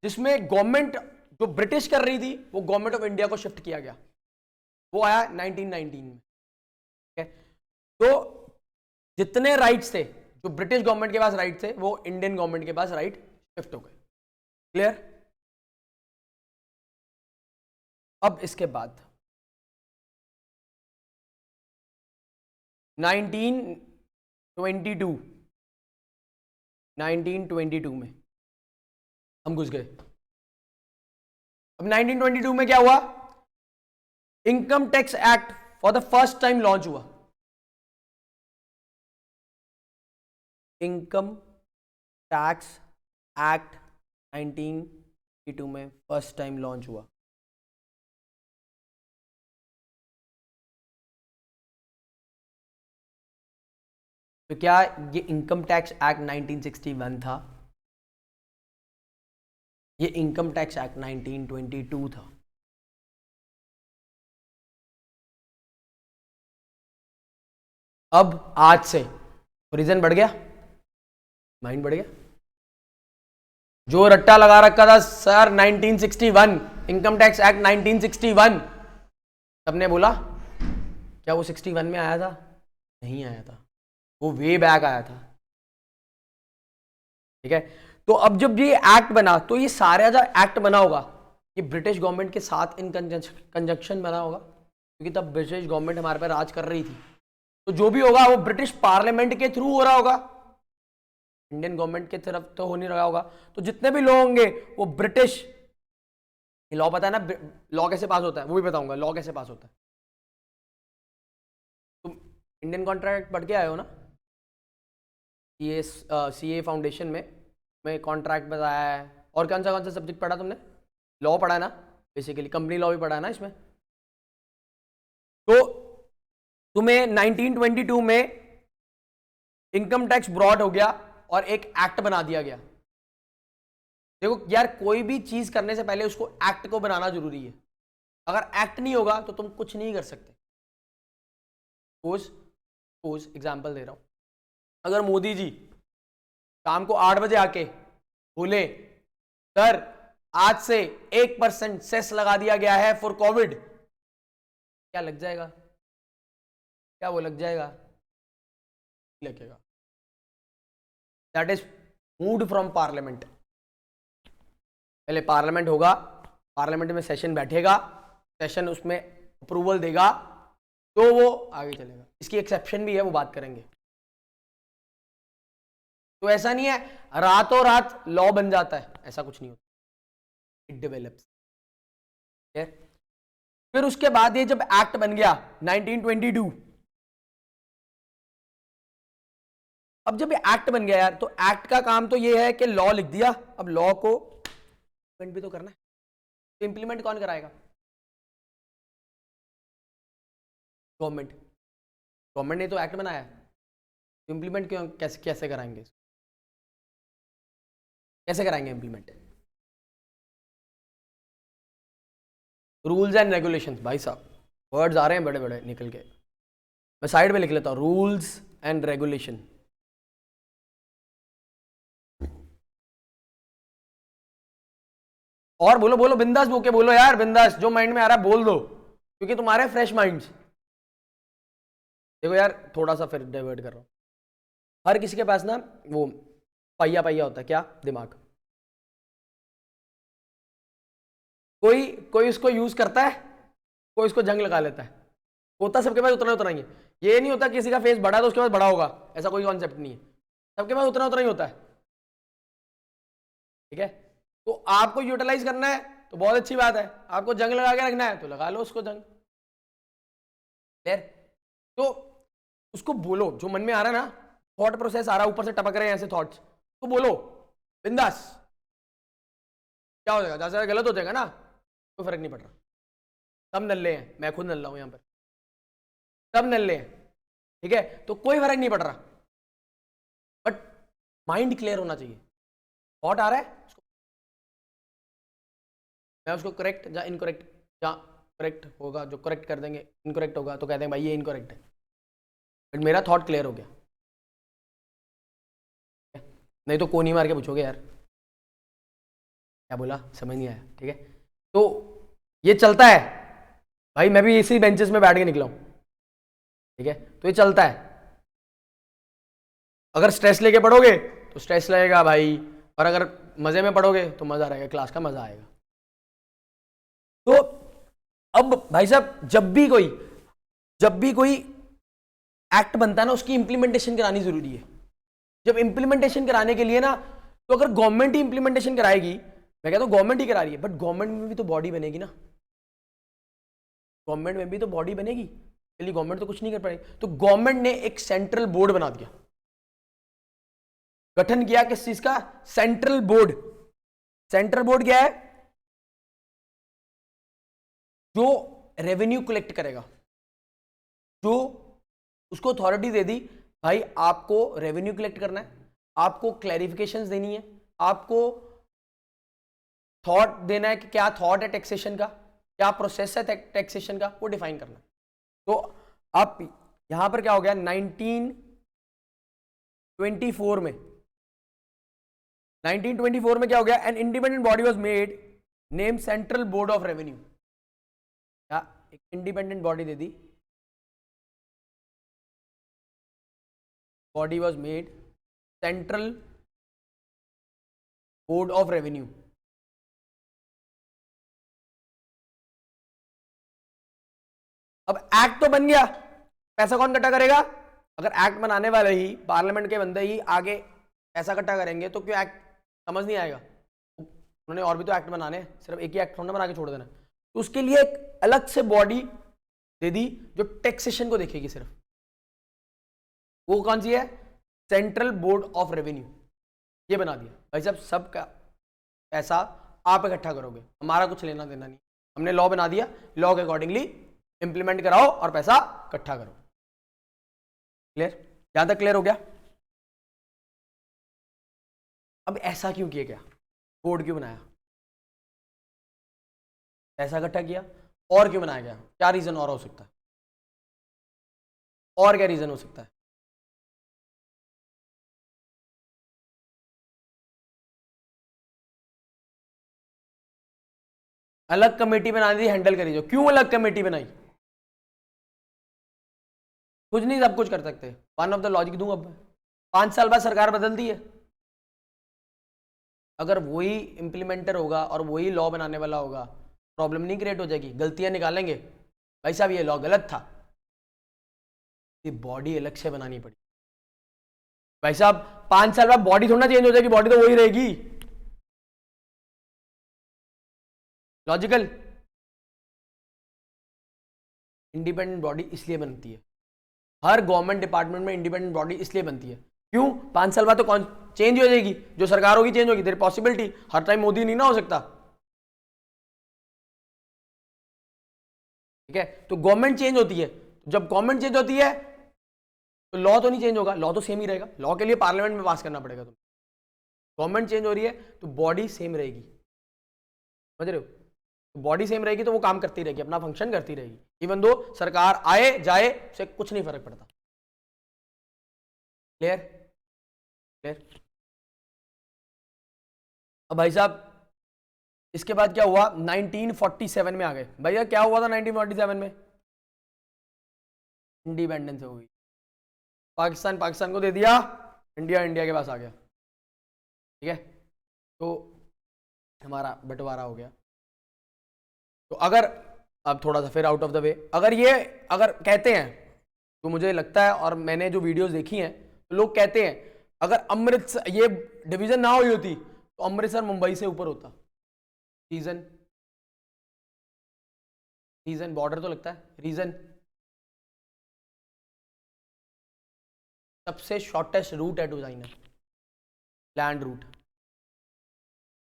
जिसमें गवर्नमेंट जो ब्रिटिश कर रही थी वो गवर्नमेंट ऑफ इंडिया को शिफ्ट किया गया, वो आया 1919 में। ठीक है, तो जितने राइट्स थे, जो ब्रिटिश गवर्नमेंट के पास राइट थे, वो इंडियन गवर्नमेंट के पास राइट शिफ्ट हो गए। क्लियर? अब इसके बाद 1922 में हम घुस गए। अब 1922 में क्या हुआ, income tax act for the first time launch हुआ। इनकम टैक्स एक्ट 1922 में फर्स्ट टाइम लॉन्च हुआ। तो क्या ये इनकम टैक्स एक्ट 1961 था? ये इनकम टैक्स एक्ट 1922 था। अब आज से रीजन बढ़ गया, माइंड बढ़ गया। जो रट्टा लगा रखा था सर 1961 इनकम टैक्स एक्ट 1961, सबने बोला क्या वो 61 में आया था? नहीं आया था, वो वे बैक आया था। ठीक है, तो अब जब ये एक्ट बना, तो ये सारा जो एक्ट बना होगा ये ब्रिटिश गवर्नमेंट के साथ इन कंजंक्शन बना होगा, क्योंकि तब ब्रिटिश गवर्नमेंट हमारे पर राज कर रही थी। तो जो भी होगा वो ब्रिटिश पार्लियामेंट के थ्रू हो रहा होगा, इंडियन गवर्नमेंट के तरफ तो हो नहीं रहा होगा। तो जितने भी लॉ होंगे वो ब्रिटिश, लॉ पता है ना, लॉ कैसे पास होता है वो भी बताऊंगा, लॉ कैसे पास होता है। तुम इंडियन कॉन्ट्रैक्ट पढ़ के आए हो ना, ये सीए फाउंडेशन में कॉन्ट्रैक्ट बताया है। और कौन सा सब्जेक्ट पढ़ा तुमने? लॉ पढ़ा है ना, बेसिकली कंपनी लॉ भी पढ़ा है ना इसमें। तो तुम्हें 1922 में इनकम टैक्स ब्रॉड हो गया और एक एक्ट बना दिया गया। देखो यार, कोई भी चीज करने से पहले उसको एक्ट को बनाना जरूरी है। अगर एक्ट नहीं होगा तो तुम कुछ नहीं कर सकते। सपोज एग्जांपल दे रहा हूं, अगर मोदी जी शाम को 8 बजे आके बोले सर आज से 1% सेस लगा दिया गया है फॉर कोविड, क्या लग जाएगा? क्या वो लग जाएगा? लगेगा। That is mood from parliament. पहले पार्लियामेंट होगा, पार्लियामेंट में सेशन बैठेगा, सेशन उसमें अप्रूवल देगा तो वो आगे चलेगा। इसकी एक्सेप्शन भी है, वो बात करेंगे। तो ऐसा नहीं है रातों रात लॉ बन जाता है, ऐसा कुछ नहीं होता। It develops. फिर उसके बाद ये जब एक्ट बन गया 1922, अब जब ये एक्ट बन गया यार, तो एक्ट का काम तो ये है कि लॉ लिख दिया, अब लॉ को इम्प्लीमेंट भी तो करना है। तो इम्प्लीमेंट कौन कराएगा? गवर्नमेंट। गवर्नमेंट ने तो एक्ट बनाया, तो इम्प्लीमेंट क्यों, कैसे कराएंगे? कैसे कराएंगे इम्प्लीमेंट? Rules and regulations. भाई साहब वर्ड्स आ रहे हैं बड़े बड़े निकल के, मैं साइड में लिख लेता हूं, रूल्स एंड रेगुलेशन। और बोलो बोलो, बिंदास बोके बोलो यार, बिंदास, जो माइंड में आ रहा है बोल दो, क्योंकि तुम्हारे फ्रेश माइंड्स। देखो यार, थोड़ा सा फिर डाइवर्ट कर रहा हूं। हर किसी के पास ना वो पहिया पहिया होता है, क्या? दिमाग। कोई उसको यूज करता है, कोई उसको जंग लगा लेता है। होता सबके पास उतना ही है। ये नहीं होता किसी का फेस बड़ा है तो उसके पास बड़ा होगा, ऐसा कोई कॉन्सेप्ट नहीं है। सबके पास उतना ही होता है। ठीक है, तो आपको यूटिलाइज करना है तो बहुत अच्छी बात है, आपको जंग लगा के रखना है तो लगा लो उसको जंग। तो उसको बोलो जो मन में आ रहा है ना, थॉट प्रोसेस आ रहा है, ऊपर से टपक रहे हैं ऐसे थॉट्स, तो बोलो बिंदास। क्या हो जाएगा? ज्यादा गलत हो जाएगा ना, कोई फर्क नहीं पड़ रहा। सब नल्ले हैं, मैं खुद नल्ला हूं यहां पर, सब नल्ले हैं। ठीक है, तो कोई फर्क नहीं पड़ रहा, बट माइंड क्लियर होना चाहिए। थॉट आ रहा है, मैं उसको करेक्ट या इनकरेक्ट, या करेक्ट होगा जो करेक्ट कर देंगे, इनकरेक्ट होगा तो कह देंगे भाई ये इनकरेक्ट है, बट मेरा थॉट क्लियर हो गया। नहीं तो कोनी मार के पूछोगे यार क्या बोला, समझ नहीं आया। ठीक है, तो ये चलता है भाई, मैं भी इसी बेंचेस में बैठ के निकला हूं। ठीक है, तो ये चलता है। अगर स्ट्रेस लेके पढ़ोगे तो स्ट्रेस लगेगा भाई, और अगर मजे में पढ़ोगे तो मजा रहेगा, क्लास का मजा आएगा। तो अब भाई साहब, जब भी कोई एक्ट बनता है ना, उसकी इंप्लीमेंटेशन करानी जरूरी है। जब इंप्लीमेंटेशन कराने के लिए ना, तो अगर गवर्नमेंट ही इंप्लीमेंटेशन कराएगी, मैं कहता हूं गवर्नमेंट ही करा रही है, बट गवर्नमेंट में भी तो बॉडी बनेगी ना, गवर्नमेंट में भी तो बॉडी बनेगी, इसलिए गवर्नमेंट तो कुछ नहीं कर पाएगी। तो गवर्नमेंट ने एक सेंट्रल बोर्ड बना दिया, गठन किया किस चीज का? Central board. सेंट्रल बोर्ड क्या है? जो रेवेन्यू कलेक्ट करेगा, जो उसको अथॉरिटी दे दी भाई आपको रेवेन्यू कलेक्ट करना है, आपको क्लैरिफिकेशंस देनी है, आपको थॉट देना है कि क्या थॉट है टैक्सेशन का, क्या प्रोसेस है टैक्सेशन का, वो डिफाइन करना है। तो आप यहां पर क्या हो गया, 1924 में, 1924 में क्या हो गया? An independent body was made name central board of revenue. क्या एक independent body they the, body was made central board of revenue. अब एक्ट तो बन गया, पैसा कौन इकट्ठा करेगा? अगर एक्ट बनाने वाले ही पार्लियामेंट के बंदे ही आगे पैसा इकट्ठा करेंगे तो क्यों एक्ट समझ नहीं आएगा? उन्होंने और भी तो एक्ट बनाने हैं, सिर्फ एक ही एक्ट थोड़ा बना के छोड़ देना। तो उसके लिए एक अलग से बॉडी दे दी जो टैक्सेशन को देखेगी सिर्फ। वो कौन सी है? Central board of revenue. ये बना दिया भाई साहब, सबका पैसा आप इकट्ठा करोगे, हमारा कुछ लेना देना नहीं। हमने लॉ बना दिया, लॉ के अकॉर्डिंगली इंप्लीमेंट कराओ और पैसा इकट्ठा करो। क्लियर? यहां तक क्लियर हो गया? अब ऐसा क्यों किया गया, बोर्ड क्यों बनाया, पैसा इकट्ठा किया, और क्यों बनाया गया, क्या रीजन और हो सकता है, और क्या रीजन हो सकता है? अलग कमेटी बना दी, हैंडल करी जो, क्यों अलग कमेटी बनाई? कुछ नहीं, सब कुछ कर सकते। वन ऑफ द लॉजिक दूंगा, 5 साल बाद सरकार बदलती है, अगर वही इंप्लीमेंटर होगा और वही लॉ बनाने वाला होगा, प्रॉब्लम नहीं क्रिएट हो जाएगी? गलतियां निकालेंगे, भाई साहब ये लॉ गलत था, ये बॉडी अलग से बनानी पड़ी। भाई साहब 5 साल बाद बॉडी थोड़ा चेंज हो जाएगी, बॉडी तो वही रहेगी। लॉजिकल? इंडिपेंडेंट बॉडी इसलिए बनती है, हर गवर्नमेंट डिपार्टमेंट में इंडिपेंडेंट बॉडी इसलिए बनती है, क्यों? 5 साल बाद तो कौन चेंज हो जाएगी, जो सरकार होगी चेंज होगी, देयर पॉसिबिलिटी, हर टाइम मोदी नहीं ना हो सकता। ठीक है, तो गवर्नमेंट चेंज होती है, जब गवर्नमेंट चेंज होती है तो लॉ तो नहीं चेंज होगा, लॉ तो सेम ही रहेगा, लॉ के लिए पार्लियामेंट में पास करना पड़ेगा तुम्हें। गवर्नमेंट चेंज हो रही है तो बॉडी सेम रहेगी, समझ रहे हो? तो बॉडी सेम रहेगी तो वो काम करती रहेगी, अपना फंक्शन करती रहेगी, इवन दो सरकार आए जाए से कुछ नहीं फर्क पड़ता। क्लियर? क्लियर? अब भाई साहब इसके बाद क्या हुआ, 1947 में आ गए। भैया क्या हुआ था 1947 में? इंडिपेंडेंस हो गई, पाकिस्तान को दे दिया, इंडिया के पास आ गया। ठीक है, तो हमारा बंटवारा हो गया। तो अगर अब थोड़ा सा फिर आउट ऑफ द वे, अगर कहते हैं, तो मुझे लगता है और मैंने जो वीडियोस देखी हैं तो लोग कहते हैं अगर अमृतसर ये डिवीजन ना हुई होती तो अमृतसर मुंबई से ऊपर होता। रीजन बॉर्डर तो लगता है, रीजन सबसे शॉर्टेस्ट रूट है टू चाइना, लैंड रूट।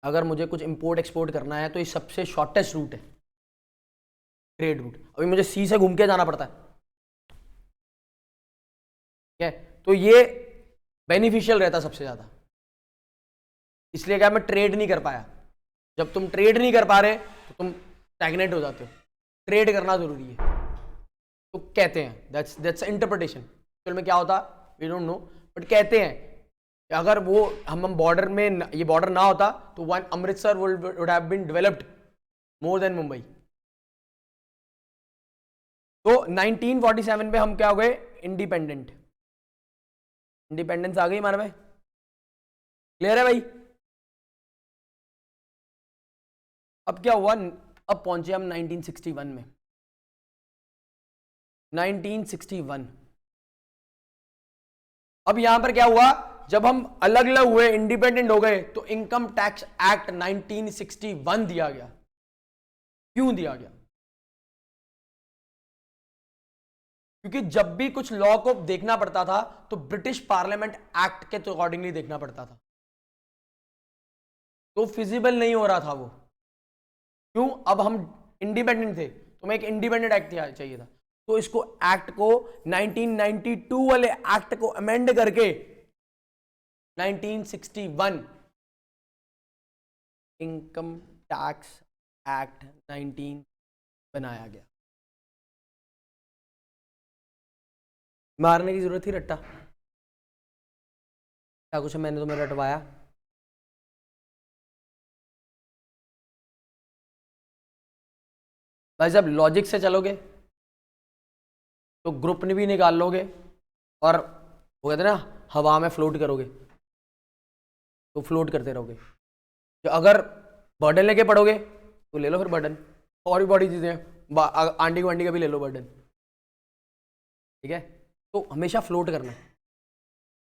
अगर मुझे कुछ इंपोर्ट एक्सपोर्ट करना है तो ये सबसे शॉर्टेस्ट रूट है, ट्रेड रूट। अभी मुझे सी से घूम के जाना पड़ता है, ठीक है, तो ये बेनिफिशियल रहता सबसे ज्यादा। इसलिए क्या मैं ट्रेड नहीं कर पाया, जब तुम ट्रेड नहीं कर पा रहे तो तुम स्टैग्नेट हो जाते हो, ट्रेड करना जरूरी है। तो कहते हैं दैट्स इंटरप्रिटेशन, एक्चुअल में क्या होता वी डोंट नो, बट कहते हैं कि अगर वो हम बॉर्डर में ये बॉर्डर ना होता तो one Amritsar would have been developed more than Mumbai. तो 1947 में हम क्या हो गए, इंडिपेंडेंट, इंडिपेंडेंस आ गई हमारे में। क्लियर है भाई? अब क्या हुआ, अब पहुंचे हम 1961 में। 1961 अब यहां पर क्या हुआ, जब हम अलग अलग हुए, इंडिपेंडेंट हो गए, तो इनकम टैक्स एक्ट 1961 दिया गया। क्यों दिया गया? क्योंकि जब भी कुछ लॉ को देखना पड़ता था तो ब्रिटिश पार्लियामेंट एक्ट के अकॉर्डिंगली देखना पड़ता था, तो फिजिबल नहीं हो रहा था वो। क्यों? अब हम इंडिपेंडेंट थे, तो मैं एक इंडिपेंडेंट एक्ट चाहिए था, तो इसको एक्ट को 1992 वाले एक्ट को अमेंड करके 1961 इनकम टैक्स एक्ट 19 बनाया गया। मारने की जरूरत थी रट्टा? क्या कुछ मैंने तुम्हें रटवाया? भाई साहब लॉजिक से चलोगे तो ग्रुप ने भी निकाल लोगे और वो कहते ना हवा में फ्लोट करोगे, तो फ्लोट करते रहोगे। तो अगर बर्डन लेके पढ़ोगे तो ले लो फिर बर्डन, और भी बड़ी चीजें हैं, आंटी वांटी का भी ले लो बर्डन। ठीक है, तो हमेशा फ्लोट करना है,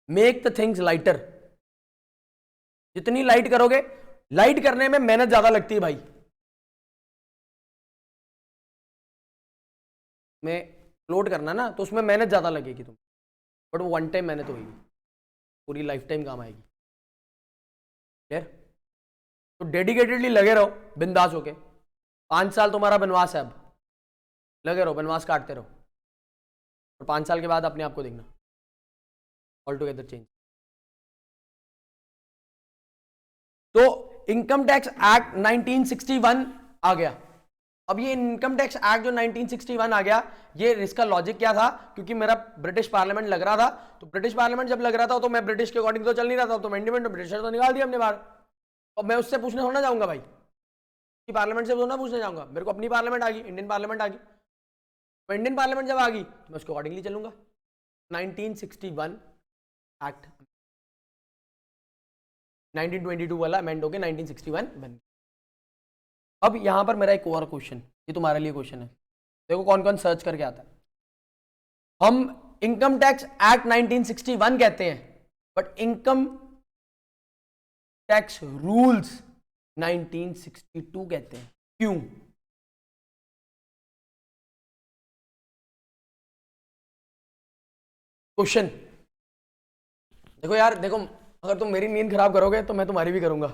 मेक द थिंग्स लाइटर। जितनी लाइट करोगे, लाइट करने में मेहनत ज्यादा लगती है भाई, में फ्लोट करना ना तो उसमें मेहनत ज्यादा लगेगी तुम, बट वो वन टाइम मेहनत होगी, पूरी लाइफ टाइम काम आएगी। क्लियर? तो डेडिकेटेडली लगे रहो, बिंदास होके। 5 साल तुम्हारा बनवास है, अब लगे रहो, बनवास काटते रहो, और 5 साल के बाद अपने आप को देखना ऑल टुगेदर चेंज। तो इनकम टैक्स एक्ट 1961 आ गया। अब ये इनकम टैक्स एक्ट जो 1961 आ गया, ये इसका लॉजिक क्या था, क्योंकि मेरा ब्रिटिश पार्लियामेंट लग रहा था, तो ब्रिटिश पार्लियामेंट जब लग रहा था तो मैं ब्रिटिश के अकॉर्डिंग तो चल नहीं रहा था, तो अमेंडमेंट तो ब्रिटिशर तो निकाल दिया हमने बाहर। और मैं उससे पूछने थोड़ा जाऊंगा भाई, कि पार्लियामेंट से थोड़ा पूछने जाऊंगा, मेरे को अपनी पार्लियामेंट आ गई, इंडियन पार्लियामेंट आ गई, तो इंडियन पार्लियामेंट जब आ गई तो मैं उसके अकॉर्डिंगली चलूंगा। 1961 एक्ट 1922 वाला अमेंड होके 1961 बन। अब यहां पर मेरा एक और क्वेश्चन, ये तुम्हारे लिए क्वेश्चन है, देखो कौन कौन सर्च करके आता है। हम इनकम टैक्स एक्ट 1961 कहते हैं, बट इनकम टैक्स रूल्स 1962 कहते हैं, क्यों? क्वेश्चन देखो यार, देखो अगर तुम मेरी नींद खराब करोगे तो मैं तुम्हारी भी करूंगा।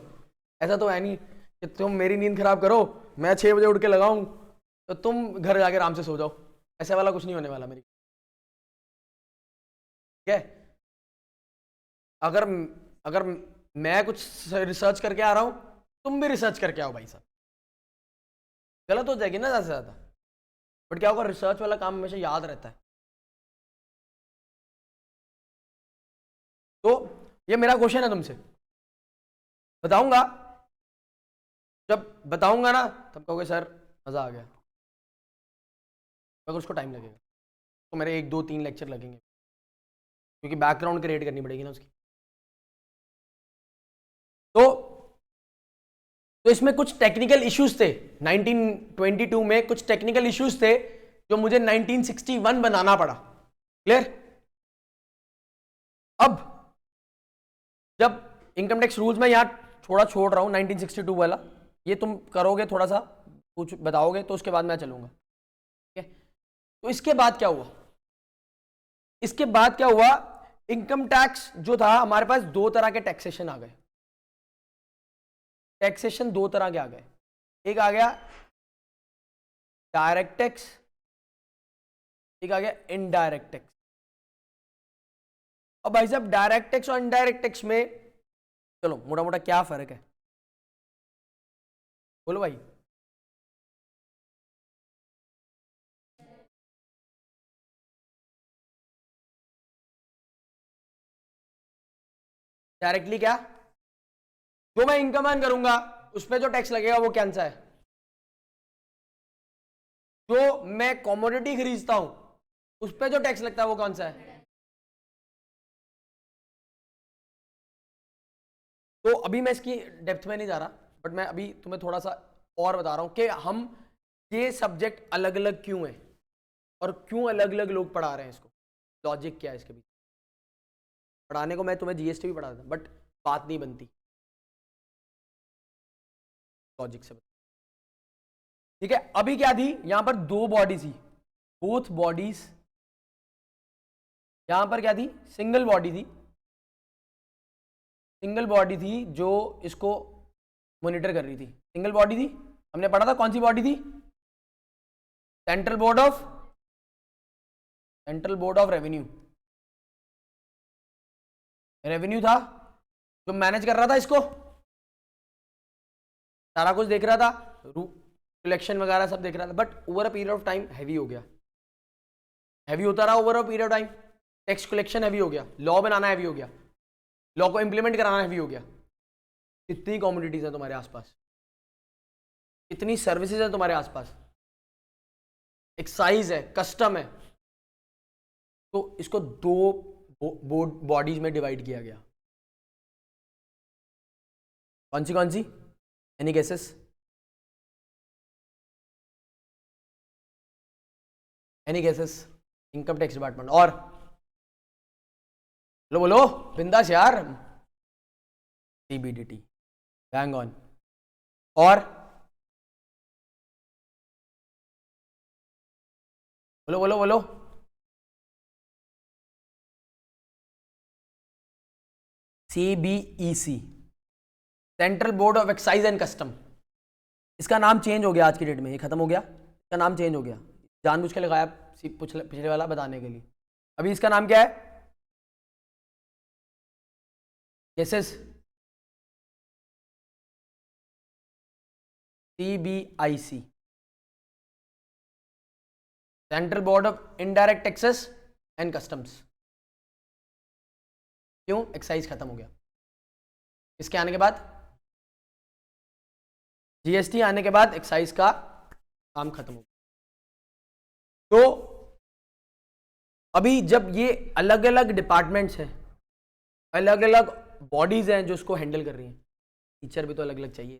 ऐसा तो है नहीं कि तुम मेरी नींद खराब करो, मैं 6 बजे उठ के लगाऊं तो तुम घर जाके आराम से सो जाओ, ऐसा वाला कुछ नहीं होने वाला मेरी, ठीक है? अगर अगर मैं कुछ रिसर्च करके आ रहा हूं, तुम भी रिसर्च करके आओ भाई साहब, गलत हो जाएगी ना ज्यादा से ज्यादा। बट क्या होगा, रिसर्च वाला काम हमेशा याद रहता है। तो ये मेरा क्वेश्चन है तुमसे, बताऊंगा, जब बताऊंगा ना तब कहोगे सर मजा आ गया, मगर उसको टाइम लगेगा, तो मेरे 1 2 3 लेक्चर लगेंगे, क्योंकि बैकग्राउंड क्रिएट करनी पड़ेगी ना उसकी। तो इसमें कुछ टेक्निकल इश्यूज थे, 1922 में कुछ टेक्निकल इश्यूज थे जो मुझे 1961 बनाना पड़ा। क्लियर? अब जब इनकम टैक्स रूल्स में यहां थोड़ा छोड़ रहा हूं 1962 वाला, ये तुम करोगे थोड़ा सा कुछ बताओगे तो उसके बाद मैं चलूंगा, ठीक है? तो इसके बाद क्या हुआ, इसके बाद क्या हुआ, इनकम टैक्स जो था हमारे पास 2 तरह के टैक्सेशन आ गए। टैक्सेशन 2 तरह के आ गए, एक आ गया डायरेक्ट टैक्स, एक आ गया इनडायरेक्ट टैक्स। अब भाई साहब डायरेक्ट टैक्स और इनडायरेक्ट टैक्स में चलो मोटा मोटा क्या फर्क है, बोलो भाई। डायरेक्टली क्या, जो मैं इनकम अर्न करूंगा उस पर जो टैक्स लगेगा वो कौन सा है? जो मैं कमोडिटी खरीदता हूं उस पर जो टैक्स लगता है वो कौन सा है? तो अभी मैं इसकी डेप्थ में नहीं जा रहा, बट मैं अभी तुम्हें थोड़ा सा और बता रहा हूं कि हम ये सब्जेक्ट अलग अलग क्यों है और क्यों अलग अलग लोग पढ़ा रहे हैं इसको, लॉजिक क्या है इसके बीच। पढ़ाने को मैं तुम्हें जीएसटी भी पढ़ा था, बट बात नहीं बनती लॉजिक से, ठीक है? अभी क्या थी, यहां पर 2 बॉडी थी, बोथ बॉडीज, यहां पर क्या थी, सिंगल बॉडी थी, सिंगल बॉडी थी जो इसको मॉनिटर कर रही थी, सिंगल बॉडी थी। हमने पढ़ा था कौन सी बॉडी थी, central board of revenue, revenue था जो मैनेज कर रहा था इसको, सारा कुछ देख रहा था, कलेक्शन वगैरह सब देख रहा था, but over a period of time heavy हो गया, हैवी होता रहा over a period of time, tax collection heavy हो गया, लॉ बनाना हैवी हो गया, लॉ को इंप्लीमेंट कराना हैवी हो गया। कितनी कम्युनिटीज है तुम्हारे आसपास, कितनी सर्विसेज है तुम्हारे आसपास, एक्साइज है, कस्टम है, तो इसको 2 बॉडीज में डिवाइड किया गया। कौन see any guesses? Any guesses? Income tax department, और बोलो बिंदास यार, सीबीडीटी, बैंग ऑन, और बोलो CBEC, central board of excise and custom. इसका नाम चेंज हो गया आज की डेट में, ये खत्म हो गया, इसका नाम चेंज हो गया, जानबूझ के लगाया पिछले वाला बताने के लिए। अभी इसका नाम क्या है? Cases CBIC, central board of indirect taxes and customs. क्यों? एक्साइज खत्म हो गया। इसके आने के बाद, GST आने के बाद एक्साइज का काम खत्म हो गया। तो अभी जब ये अलग अलग डिपार्टमेंट्स हैं, अलग अलग बॉडीज हैं जो इसको हैंडल कर रही हैं, टीचर भी तो अलग अलग चाहिए।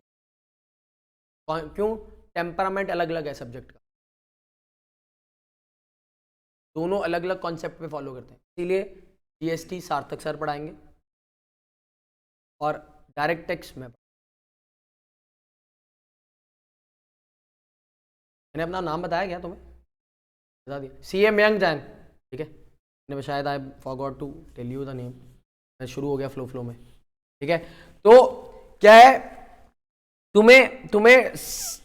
क्यों? टेम्परामेंट अलग अलग है सब्जेक्ट का, दोनों अलग अलग कॉन्सेप्ट पे फॉलो करते हैं। इसीलिए GST सार्थक सर पढ़ाएंगे और डायरेक्ट टैक्स में मैंने अपना नाम बताया क्या तुम्हें? बता दिया, CA मयंक जैन, ठीक है। मैंने शायद I forgot to tell you the name, शुरू हो गया फ्लो में, ठीक है। तो क्या है, तुम्हें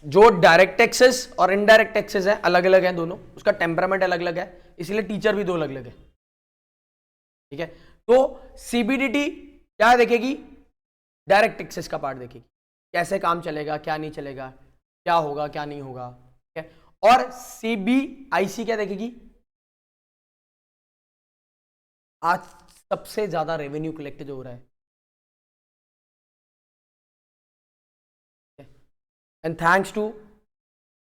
जो डायरेक्ट टैक्सेस और इनडायरेक्ट टैक्सेस है अलग अलग है दोनों, उसका टेम्परामेंट अलग अलग है, इसलिए टीचर भी दो अलग अलग है, ठीक है। तो CBDT क्या देखेगी? डायरेक्ट टैक्सेस का पार्ट देखेगी, कैसे काम चलेगा, क्या नहीं चलेगा, क्या होगा क्या नहीं होगा, ठीक है। और CBIC क्या देखेगी? आज सबसे ज्यादा रेवेन्यू कलेक्ट जो हो रहा है, and thanks to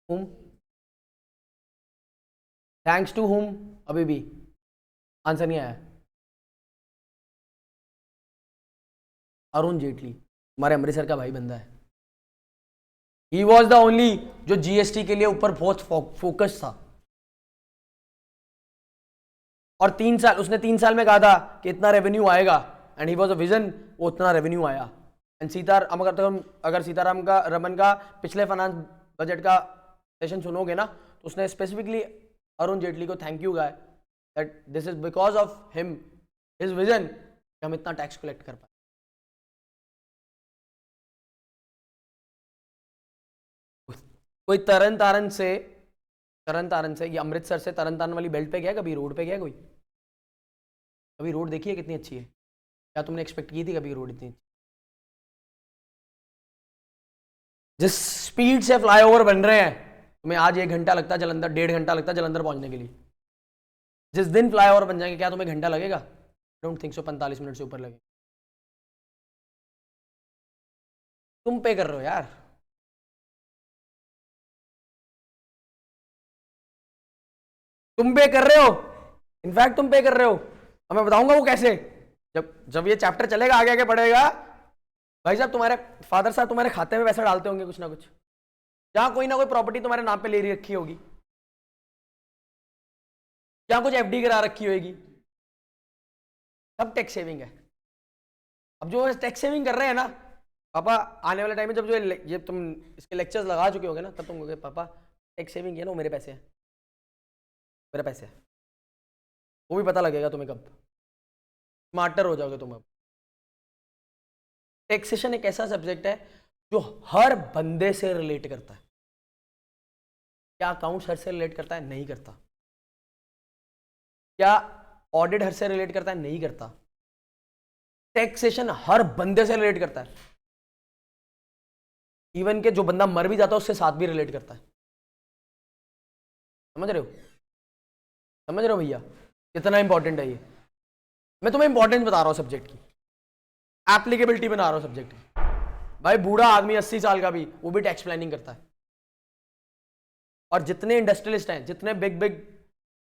whom? Thanks to whom? अभी भी आंसर नहीं आया। अरुण जेटली, हमारे अमृतसर का भाई बंदा है। ही वॉज द ओनली जो GST के लिए ऊपर बहुत फोकस था, और 3 साल उसने 3 साल में कहा था कि इतना रेवेन्यू आएगा, and he was a vision, वो उतना रेवेन्यू आया। एंड अगर सीताराम का रमन का पिछले फाइनेंस बजट का सेशन सुनोगे ना, तो उसने स्पेसिफिकली अरुण जेटली को थैंक यू कहा that this is because of him, his vision, कि हम इतना टैक्स कलेक्ट कर पाए। कोई तरन तारन से ये अमृतसर से तरन तारन वाली बेल्ट पे गया कभी? रोड पे गया कोई? कभी रोड देखी है कितनी अच्छी है? क्या तुमने एक्सपेक्ट की थी कभी रोड इतनी अच्छी? जिस स्पीड से फ्लाईओवर बन रहे हैं, तुम्हें आज 1 घंटा लगता है जलंधर, 1.5 घंटा लगता है जलंधर पहुंचने के लिए। जिस दिन फ्लाईओवर बन जाएंगे, क्या तुम्हें घंटा लगेगा? डोंट थिंक सो, 45 मिनट से ऊपर लगेगा। तुम पे कर रहे हो यार, तुम पे कर रहे हो, इनफैक्ट तुम पे कर रहे हो। अब मैं बताऊंगा वो कैसे, जब ये चैप्टर चलेगा, आगे आगे बढ़ेगा। भाई साहब, तुम्हारे फादर साहब तुम्हारे खाते में पैसा डालते होंगे कुछ ना कुछ, जहां कोई ना कोई प्रॉपर्टी तुम्हारे नाम पे ले रखी होगी, जहां कुछ FD करा रखी होगी, सब टैक्स सेविंग है। अब जो टैक्स सेविंग कर रहे हैं ना पापा, आने वाले टाइम में जब ये तुम इसके लेक्चर्स लगा चुके होगे ना, तब तुम कहोगे पापा टैक्स सेविंग है ना, वो मेरे पैसे हैं, मेरे पैसे हैं। वो भी पता लगेगा तुम्हें कब, स्मार्टर हो जाओगे तुम। अब टैक्सेशन एक ऐसा सब्जेक्ट है जो हर बंदे से रिलेट करता है। क्या अकाउंट्स हर से रिलेट करता है? नहीं करता। क्या ऑडिट हर से रिलेट करता है? नहीं करता। टैक्सेशन हर बंदे से रिलेट करता है, इवन के जो बंदा मर भी जाता है उससे साथ भी रिलेट करता है। समझ रहे हो? समझ रहे हो भैया कितना इंपॉर्टेंट है ये? मैं तुम्हें इंपॉर्टेंस बता रहा हूं सब्जेक्ट की, एप्लीकेबिलिटी बना रहा हूं सब्जेक्ट की। भाई बूढ़ा आदमी 80 साल का भी, वो भी टैक्स प्लानिंग करता है। और जितने इंडस्ट्रियलिस्ट हैं, जितने बिग बिग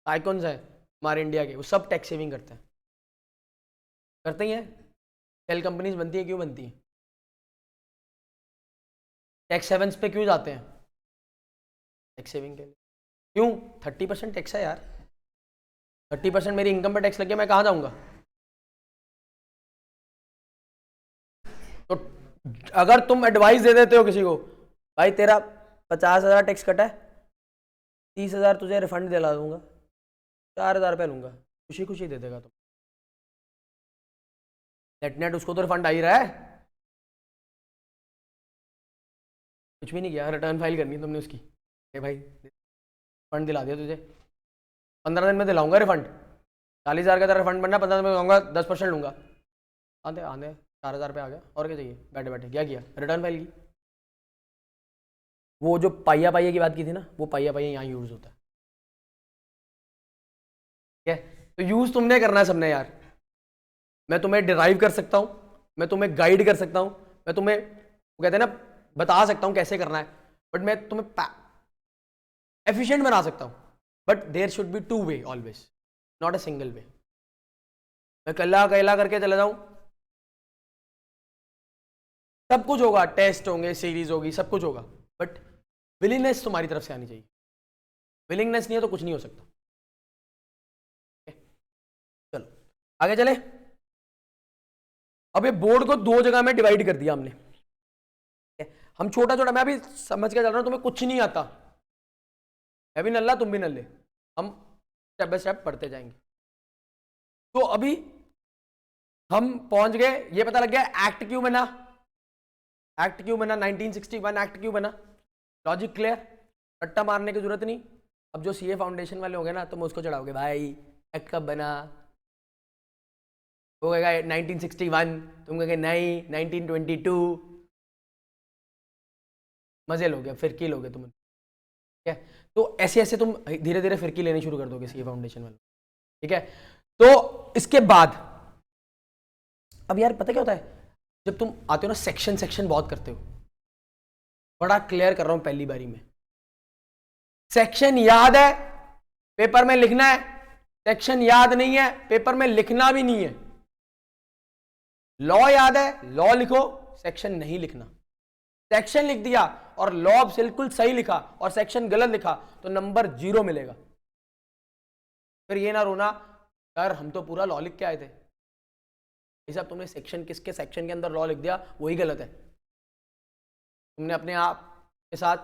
आइकॉन्स हैं हमारे इंडिया के, वो सब टैक्स सेविंग करते हैं। करते ही हैं। सेल कंपनीज बनती है, क्यों बनती है? टैक्स हेवंस पे क्यों जाते हैं? टैक्स सेविंग के लिए। क्यों? 30% टैक्स है यार, 30% मेरी इनकम पे टैक्स लग गया, मैं कहाँ जाऊंगा? तो अगर तुम एडवाइस दे देते हो किसी को, भाई तेरा 50,000 टैक्स कटा है, 30,000 तुझे रिफंड दिला दूंगा, 4,000 रुपये लूंगा, खुशी खुशी दे देगा तुम। नेट उसको तो रिफंड आ ही रहा है, कुछ भी नहीं किया, रिटर्न फाइल करनी तुमने उसकी, भाई फंड दिला दिया तुझे, 15 दिन में दिलाऊंगा रिफंड। 40,000 का तेरा रिफंड बनना, 15 दिन में दूंगा, 10% लूंगा। आंधे आंधे 4,000 पे आ गया, और क्या चाहिए? बैठे बैठे क्या किया? रिटर्न फाइल की। वो जो पाइया पाइया की बात की थी ना, वो पाइया पाइया यहाँ यूज होता है। ठीक है, तो यूज तुमने करना है सबने यार। मैं तुम्हें डिराइव कर सकता हूं, मैं तुम्हें गाइड कर सकता हूं, मैं तुम्हें वो कहते हैं ना बता सकता हूं कैसे करना है, बट मैं तुम्हें एफिशिएंट बना सकता हूं। But there should be two ways always, not a single way. मैं कल्ला कैला करके चला जाऊं, सब कुछ होगा, टेस्ट होंगे, सीरीज होगी, सब कुछ होगा, बट विलिंगनेस तुम्हारी तरफ से आनी चाहिए। विलिंगनेस नहीं है तो कुछ नहीं हो सकता। चलो आगे चले। अब ये बोर्ड को दो जगह में डिवाइड कर दिया हमने। हम छोटा छोटा, मैं अभी समझ के चल रहा हूं, तुम्हें कुछ नहीं आता, मैं भी नल्ला तुम भी नल्ले, हम स्टेप बाय स्टेप पढ़ते जाएंगे। तो अभी हम पहुंच गए, ये पता लग गया एक्ट क्यों बना, एक्ट क्यों बना, 1961 एक्ट क्यों बना। लॉजिक क्लियर, रट्टा मारने की जरूरत नहीं। अब जो सीए फाउंडेशन वाले होंगे ना, तुम उसको चढ़ाओगे भाई एक्ट कब बना, वो कहेगा 1961, तुम कहेंगे नहीं 1922, मजे लोगे, फिरकी लोगे तुम। ठीक है, तो ऐसे ऐसे तुम धीरे धीरे फिरकी लेनी शुरू कर दोगे सीए फाउंडेशन वाले। ठीक है, तो इसके बाद अब यार पता क्या होता है, जब तुम आते हो ना सेक्शन सेक्शन बहुत करते हो, बड़ा क्लियर कर रहा हूं पहली बारी में। सेक्शन याद है पेपर में लिखना है, सेक्शन याद नहीं है पेपर में लिखना भी नहीं है। लॉ याद है लॉ लिखो, सेक्शन नहीं लिखना। सेक्शन लिख दिया और लॉ बिल्कुल सही लिखा और सेक्शन गलत लिखा तो नंबर 0 मिलेगा। फिर ये ना रोना यार हम तो पूरा लॉ लिख के आए थे, साहब तुमने सेक्शन किसके सेक्शन के अंदर लॉ लिख दिया वही गलत है, तुमने अपने आप के साथ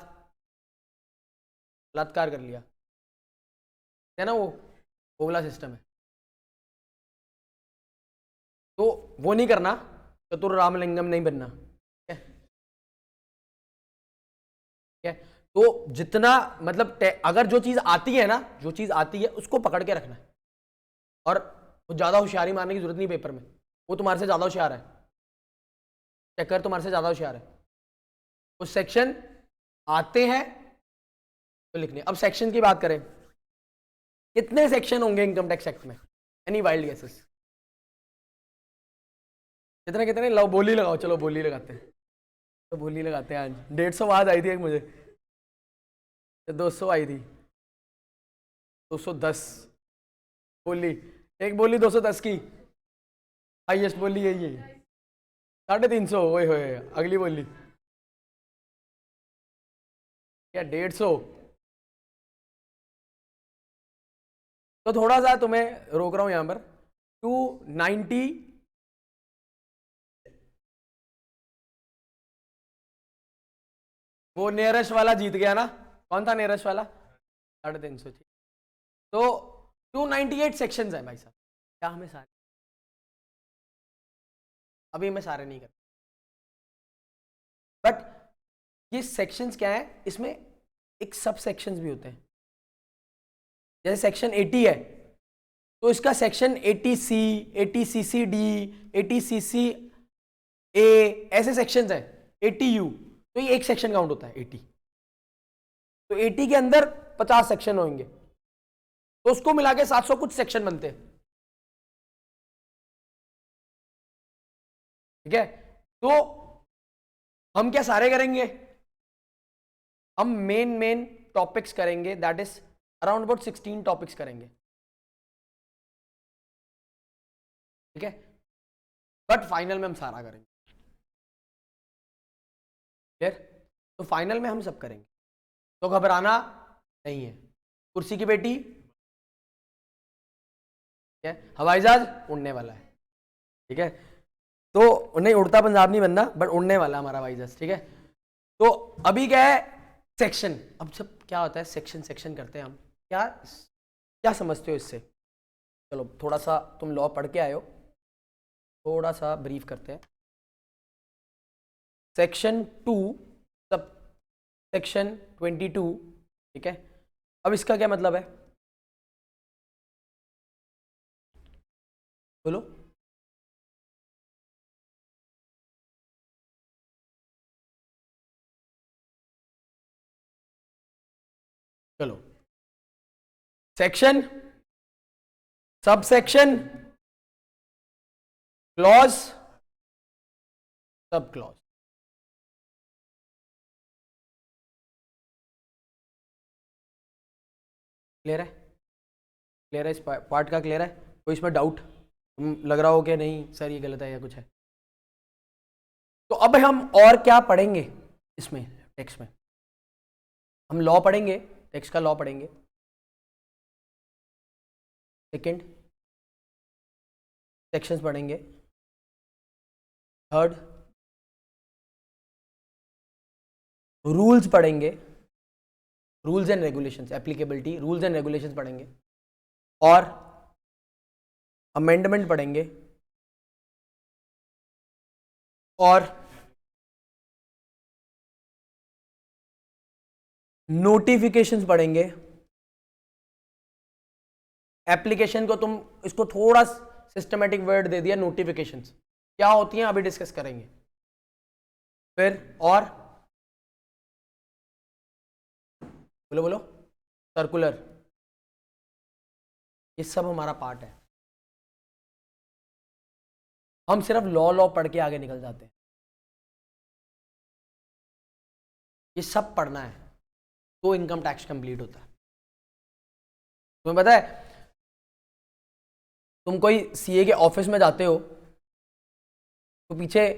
बलात्कार कर लिया है ना, वो वाला सिस्टम है। तो वो नहीं करना, चतुर रामलिंगम नहीं बनना। ठीक है, तो जितना मतलब अगर जो चीज आती है ना, जो चीज आती है उसको पकड़ के रखना है, और वो ज्यादा होशियारी मारने की जरूरत नहीं पेपर में, वो तुम्हारे से ज्यादा होशियार है, चेकर तुम्हारे से ज्यादा होशियार है। कुछ सेक्शन आते हैं तो लिखने। अब सेक्शन की बात करें, कितने सेक्शन होंगे इनकम टैक्स एक्ट में? Any wild guesses? कितने कितने? लो बोली लगाओ, चलो बोली लगाते हैं, तो बोली लगाते हैं। आज 150 आवाज आई थी एक मुझे, 200 आई थी, 210 बोली, एक बोली 210 की हाईएस्ट बोली यही है। 350 ओए होए, अगली बोली क्या 150? तो थोड़ा सा तुम्हें रोक रहा हूं यहां पर, 290 वो नियरेस्ट वाला जीत गया ना, कौन था नियरेस्ट वाला? 350। तो 298 सेक्शंस है भाई साहब। क्या हमें सारे, अभी मैं सारे नहीं कर, बट ये सेक्शंस क्या है, इसमें एक सब सेक्शंस भी होते हैं। जैसे सेक्शन 80 है तो इसका सेक्शन 80C, 80CCD, 80CCA ऐसे सेक्शंस है। 80U तो ये एक सेक्शन काउंट होता है 80। तो 80 के अंदर 50 सेक्शन होंगे, तो उसको मिला के 700 कुछ सेक्शन बनते हैं। ठीक है, तो हम क्या सारे करेंगे? हम मेन टॉपिक्स करेंगे, that is around about 16 topics करेंगे। ठीक है, बट फाइनल में हम सारा करेंगे। क्लियर? तो फाइनल में हम सब करेंगे, तो घबराना नहीं है। कुर्सी की बेटी, ठीक है, हवाई जहाज उड़ने वाला है। ठीक है, तो नहीं उड़ता पंजाब नहीं बनना, बट उड़ने वाला हमारा हवाई जहाज। ठीक है, तो अभी क्या है सेक्शन। अब सब क्या होता है, सेक्शन सेक्शन करते हैं हम। क्या क्या समझते हो इससे? चलो थोड़ा सा तुम लॉ पढ़ के आए हो, थोड़ा सा ब्रीफ करते हैं। सेक्शन 2 सब सेक्शन 22, ठीक है, अब इसका क्या मतलब है, बोलो। चलो, section, sub section, clause, sub clause. Clear है? क्लियर है? इस पार्ट का क्लियर है? कोई इसमें डाउट लग रहा हो कि नहीं सर ये गलत है या कुछ है? तो अब हम और क्या पढ़ेंगे इसमें, टेक्स्ट में हम लॉ पढ़ेंगे, टेक्स्ट का लॉ पढ़ेंगे। सेकंड, सेक्शंस पढ़ेंगे। थर्ड, रूल्स पढ़ेंगे, rules and regulations, applicability, rules and regulations पढ़ेंगे। और अमेंडमेंट पढ़ेंगे, और नोटिफिकेशंस पढ़ेंगे। एप्लीकेशन को तुम इसको थोड़ा सिस्टमेटिक वर्ड दे दिया, नोटिफिकेशंस क्या होती हैं अभी डिस्कस करेंगे। फिर और बोलो बोलो, सर्कुलर, ये सब हमारा पार्ट है। हम सिर्फ लॉ पढ़ के आगे निकल जाते हैं, ये सब पढ़ना है तो इनकम टैक्स कंप्लीट होता है। तुम्हें पता है, तुम कोई सीए के ऑफिस में जाते हो तो पीछे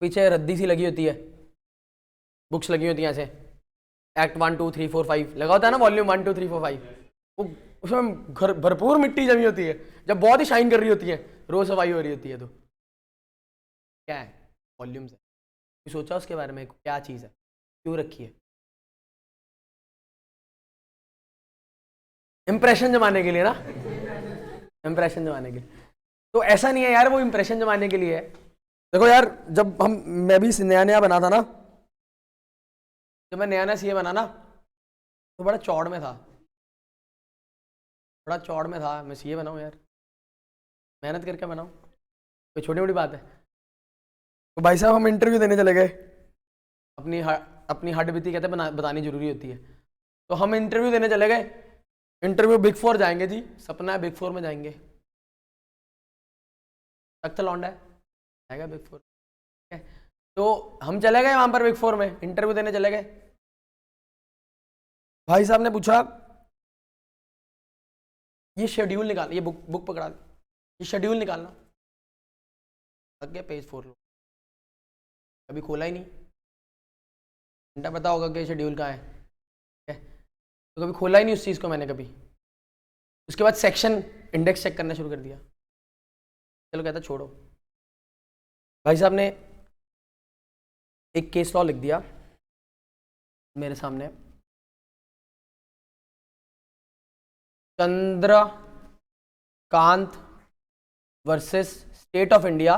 पीछे रद्दी सी लगी होती है, बुक्स लगी होती हैं ऐसे, एक्ट 1 2 3 4 5 लगा होता है ना, वॉल्यूम 1 2 3 4 5। वो उसमें भरपूर मिट्टी जमी होती है, जब बहुत ही शाइन कर रही होती है, रोज सफाई हो रही होती है, तो क्या है, वॉल्यूम्स है। सोचा उसके बारे में क्या चीज़ है, क्यों रखी है? इंप्रेशन जमाने के लिए ना, इंप्रेशन जमाने के लिए। तो ऐसा नहीं है यार, वो इंप्रेशन जमाने के लिए है। देखो यार, जब मैं भी नया नया बना था ना, जब मैं नया नया सीए बना ना, तो बड़ा चौड़ में था, बड़ा चौड़ में था। मैं सीए बनाऊँ यार, मेहनत करके बनाऊँ, कोई छोटी मोटी बात है? तो भाई साहब हम इंटरव्यू देने चले गए, अपनी हड्ड बीती कहते बतानी जरूरी होती है। तो हम इंटरव्यू देने चले गए, इंटरव्यू बिग फोर जाएंगे जी, सपना है बिग फोर में जाएंगे, तख्त लौंडा है आएगा बिग फोर। तो हम चले गए वहां पर बिग फोर में इंटरव्यू देने चले गए। भाई साहब ने पूछा ये शेड्यूल निकाल, ये बुक पकड़ा, ये शेड्यूल निकालना। लग गया पेज 4 लो, कभी खोला ही नहीं, घंटा पता होगा कि शेड्यूल कहाँ है, तो कभी खोला ही नहीं उस चीज़ को मैंने कभी। उसके बाद सेक्शन इंडेक्स चेक करना शुरू कर दिया। चलो कहता छोड़ो, भाई साहब ने एक केस लॉ लिख दिया मेरे सामने, Chandrakant versus state of India,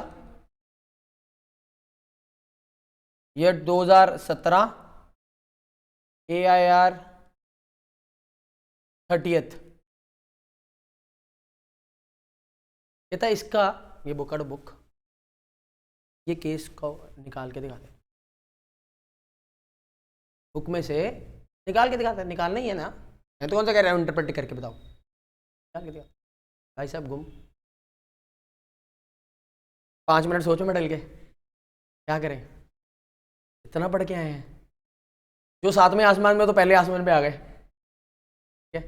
year 2017, AIR 30th। कहता इसका ये बुक, ये केस को निकाल के दिखा दे, बुक में से निकाल के दिखाता है, निकालना ही है ना, मैं तो कौन सा कह रहा हूँ इंटरप्रेट करके बताओ, निकाल के दिखा। भाई साहब गुम, 5 मिनट सोचो में डल के क्या करें, इतना पढ़ के आए हैं, जो 7वें आसमान में तो पहले आसमान पे आ गए। ठीक है,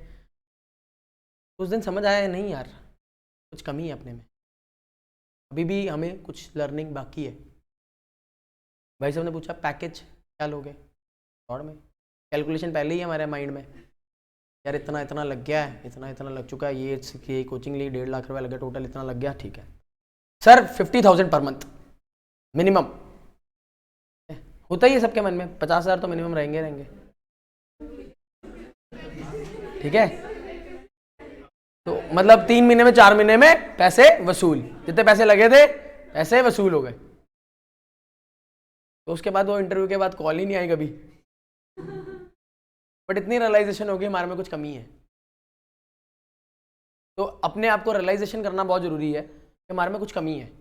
उस दिन समझ आया नहीं यार कुछ कमी है अपने में, अभी भी हमें कुछ लर्निंग बाकी है। भाई साहब ने पूछा पैकेज क्या लोगे, और में कैलकुलेशन पहले ही हमारे माइंड में, यार इतना इतना लग गया है, इतना इतना लग चुका है, ये कोचिंग ली 1.5 लाख रुपया लग गया, टोटल इतना लग गया, ठीक है सर 50,000 पर मंथ मिनिमम। होता ही है सबके मन में, 50,000 तो मिनिमम रहेंगे। ठीक है, तो मतलब 3 महीने में 4 महीने में पैसे वसूल, जितने पैसे लगे थे पैसे वसूल हो गए। तो उसके बाद वो इंटरव्यू के बाद कॉल ही नहीं आई कभी, बट इतनी रियलाइजेशन होगी हमारे में कुछ कमी है। तो अपने आप को रियलाइजेशन करना बहुत जरूरी है कि हमारे में कुछ कमी है।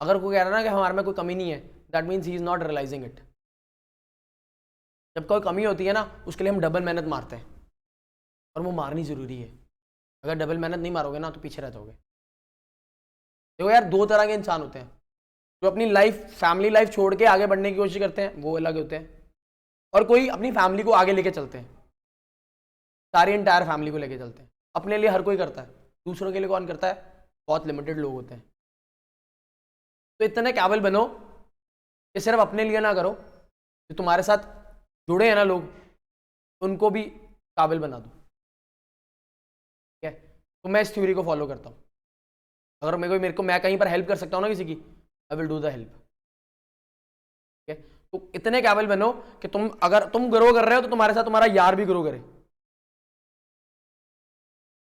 अगर कोई कह रहा है ना कि हमारे में कोई कमी नहीं है, that means he is not realizing it. जब कोई कमी होती है ना, उसके लिए हम डबल मेहनत मारते हैं, और वो मारनी जरूरी है। अगर डबल मेहनत नहीं मारोगे ना तो पीछे रह जाओगे। देखो यार, दो तरह के इंसान होते हैं, जो अपनी लाइफ, फैमिली लाइफ छोड़ के आगे बढ़ने की कोशिश करते हैं, वो अलग होते हैं, और कोई अपनी फैमिली को आगे लेके चलते हैं, सारी इंटायर फैमिली को लेके चलते हैं। अपने लिए हर कोई करता है, दूसरों के लिए कौन करता है? बहुत लिमिटेड लोग होते हैं। तो इतने काबिल बनो कि सिर्फ अपने लिए ना करो, जो तुम्हारे साथ जुड़े हैं ना लोग, उनको भी काबिल बना दो। ठीक है? तो मैं इस थ्योरी को फॉलो करता हूँ। अगर मेरे को मैं कहीं पर हेल्प कर सकता हूँ ना किसी की, I will do the help. ठीक है? तो इतने काबिल बनो कि अगर तुम ग्रो कर रहे हो तो तुम्हारे साथ तुम्हारा यार भी ग्रो करे।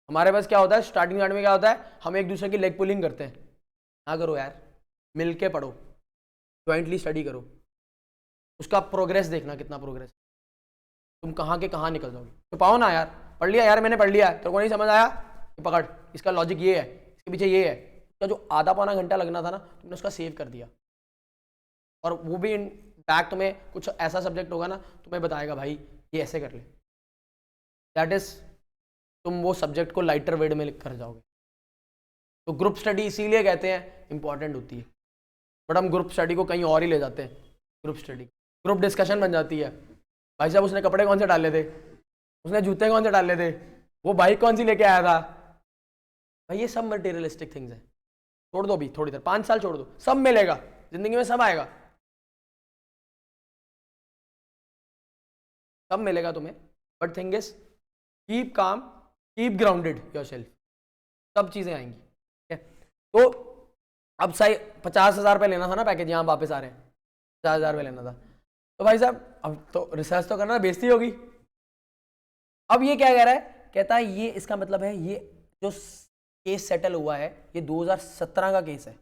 हमारे पास क्या होता है, स्टार्टिंग में क्या होता है, हम एक दूसरे की लेग पुलिंग करते हैं। ना करो यार, मिलके पढ़ो, ज्वाइंटली स्टडी करो, उसका प्रोग्रेस देखना कितना प्रोग्रेस, तुम कहाँ के कहाँ निकल जाओगे। तो पाओ ना यार, पढ़ लिया यार, मैंने पढ़ लिया, तेरे को नहीं समझ आया, पकड़, इसका लॉजिक ये है, इसके पीछे ये है। उसका जो आधा पौना घंटा लगना था ना, तुमने उसका सेव कर दिया। और वो भी इन बैक तुम्हें कुछ ऐसा सब्जेक्ट होगा ना, तुम्हें बताएगा भाई ये ऐसे कर ले। दैट इज, तुम वो सब्जेक्ट को लाइटर वेट में लिख कर जाओगे। तो ग्रुप स्टडी इसीलिए कहते हैं इंपॉर्टेंट होती है, बट हम ग्रुप स्टडी को कहीं और ही ले जाते हैं। ग्रुप स्टडी ग्रुप डिस्कशन बन जाती है। भाई साहब उसने कपड़े कौन से डाले थे, उसने जूते कौन से डाले थे, वो बाइक कौन सी लेके आया था। भाई ये सब मटेरियलिस्टिक थिंग्स हैं, छोड़ दो अभी थोड़ी देर, 5 साल छोड़ दो, सब मिलेगा जिंदगी में, सब आएगा, सब मिलेगा तुम्हें। But thing is, keep calm, keep grounded yourself, सब चीजें आएंगी। ठीक है? तो अब सही 50,000 रुपये लेना था ना पैकेज, यहाँ वापस आ रहे हैं, 50,000 रुपये लेना था। तो भाई साहब अब तो रिसर्च तो करना, बेइज्जती होगी। अब ये क्या कह रहा है, कहता है ये इसका मतलब है ये जो केस सेटल हुआ है ये 2017 का केस है।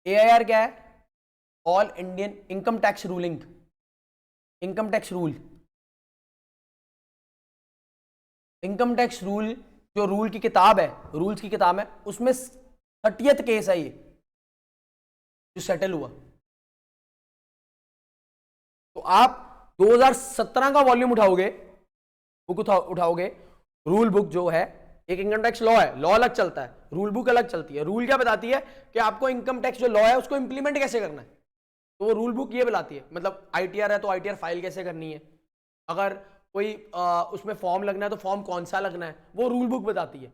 AIR क्या है? All Indian income tax ruling, income tax rule, income tax rule जो रूल की किताब है, रूल्स की किताब है, उसमें 30th केस है ये जो सेटल हुआ। तो आप 2017 का वॉल्यूम उठाओगे, बुक उठाओगे, रूल बुक जो है, एक इनकम टैक्स लॉ है, लॉ अलग चलता है, रूल बुक अलग चलती है। रूल क्या बताती है कि आपको इनकम टैक्स जो लॉ है उसको इंप्लीमेंट कैसे करना है, तो वो रूल बुक ये बताती है। मतलब ITR है तो ITR फाइल कैसे करनी है, अगर कोई उसमें फॉर्म लगना है तो फॉर्म कौन सा लगना है, वो रूल बुक बताती है।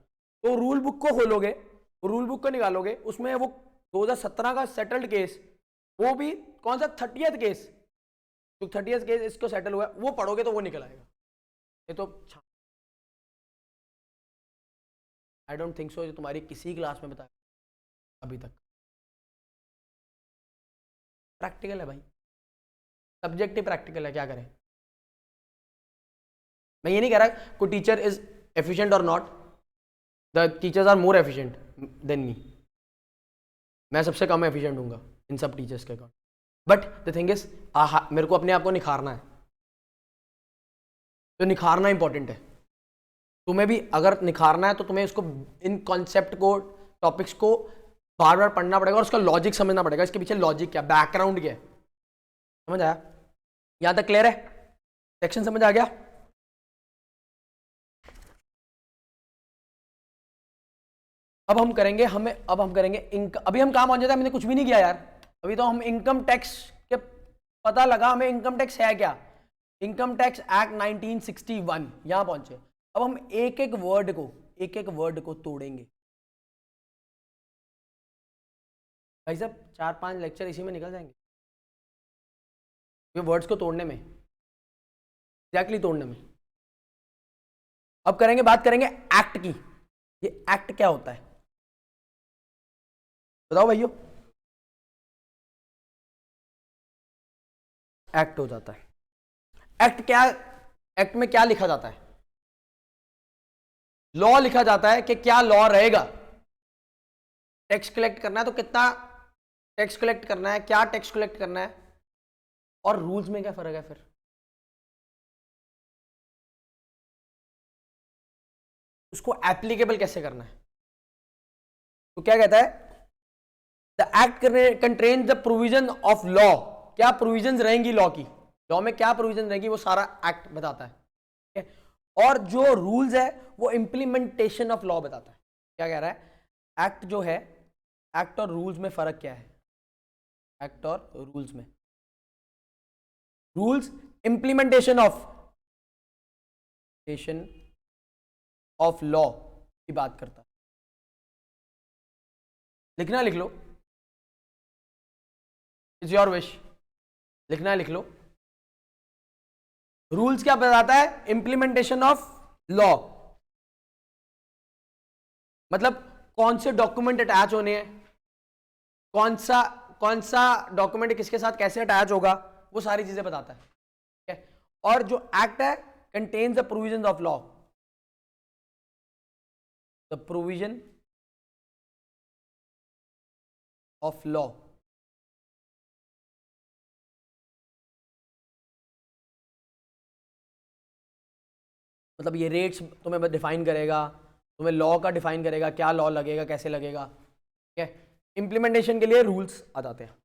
तो रूल बुक को खोलोगे, रूल बुक को निकालोगे, उसमें वो 2017 का सेटल्ड केस, वो भी कौन सा 30th केस, जो 30th केस इसको सेटल हुआ है, वो पढ़ोगे तो वो निकल आएगा। ये तो आई डोंट थिंक सो ये तुम्हारी किसी क्लास में बताया अभी तक। प्रैक्टिकल है भाई, सब्जेक्ट ही प्रैक्टिकल है, क्या करें। मैं ये नहीं कह रहा कोई टीचर इज एफिशिएंट और not, the teachers are more efficient than me, मैं सबसे कम एफिशिएंट हूँगा इन सब टीचर्स के according. But the thing is, मेरे को अपने आप को निखारना है, तो निखारना इंपॉर्टेंट है। तुम्हें भी अगर निखारना है तो तुम्हें उसको, इन कॉन्सेप्ट को, टॉपिक्स को बार बार पढ़ना पड़ेगा और उसका लॉजिक समझना पड़ेगा, इसके पीछे लॉजिक क्या, बैकग्राउंड क्या है। समझ आया? यहां तक क्लियर है? सेक्शन समझ आ गया? अब हम करेंगे अभी हम काम हो जाता है, हमने कुछ भी नहीं किया यार। अभी तो हम इनकम टैक्स के पता लगा हमें इनकम टैक्स है क्या, इनकम टैक्स एक्ट 1961 यहां पहुंचे। अब हम एक एक वर्ड को तोड़ेंगे। भाई साहब 4-5 लेक्चर इसी में निकल जाएंगे, ये वर्ड्स को तोड़ने में, एग्जैक्टली तोड़ने में। अब बात करेंगे एक्ट की। ये एक्ट क्या होता है बताओ भाइयों? एक्ट हो जाता है, एक्ट क्या, एक्ट में क्या लिखा जाता है? लॉ लिखा जाता है कि क्या लॉ रहेगा। टैक्स कलेक्ट करना है तो कितना टैक्स कलेक्ट करना है, क्या टैक्स कलेक्ट करना है, और रूल्स में क्या फर्क है फिर? उसको एप्लीकेबल कैसे करना है? तो क्या कहता है, the act contains the provision of law. क्या प्रोविजन रहेंगी लॉ की, लॉ में क्या प्रोविजन रहेगी वो सारा एक्ट बताता है, ठीक है? और जो रूल्स है वो इंप्लीमेंटेशन ऑफ लॉ बताता है। क्या कह रहा है, एक्ट जो है, एक्ट और रूल्स में फर्क क्या है? एक्ट और रूल्स में, रूल्स इंप्लीमेंटेशन ऑफ लॉ की बात करता है। लिखना लिख लो, इट्स योर विश, लिखना है लिख लो। रूल्स क्या बताता है? इंप्लीमेंटेशन ऑफ लॉ, मतलब कौन से डॉक्यूमेंट अटैच होने हैं, कौन सा डॉक्यूमेंट किसके साथ कैसे अटैच होगा, वो सारी चीजें बताता है, ठीक है? और जो एक्ट है contains the provision of law, the provision of law. मतलब ये रेट्स तुम्हें डिफाइन करेगा, तुम्हें लॉ का डिफाइन करेगा, क्या लॉ लगेगा, कैसे लगेगा, ठीक है? इंप्लीमेंटेशन के लिए रूल्स आ जाते हैं।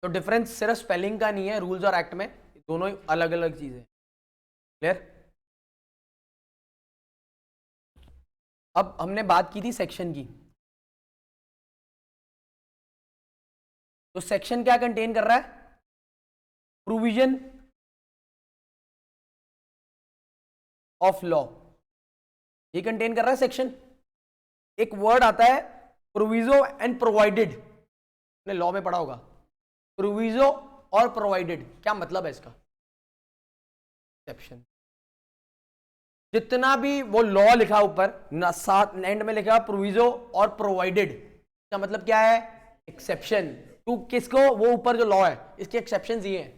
तो डिफरेंस सिर्फ स्पेलिंग का नहीं है रूल्स और एक्ट में, दोनों ही अलग अलग चीजें। क्लियर? अब हमने बात की थी सेक्शन की, तो सेक्शन क्या कंटेन कर रहा है? प्रोविजन ऑफ लॉ, ये कंटेन कर रहा है सेक्शन। एक वर्ड आता है प्रोविजो एंड प्रोवाइडेड, आपने लॉ में पढ़ा होगा, प्रोविजो और प्रोवाइडेड, क्या मतलब है इसका? एक्सेप्शन। जितना भी वो लॉ लिखा ऊपर ना, साथ एंड में लिखा प्रोविजो और प्रोवाइडेड, इसका मतलब क्या है? एक्सेप्शन टू किसको? वो ऊपर जो लॉ है इसके एक्सेप्शंस ये हैं।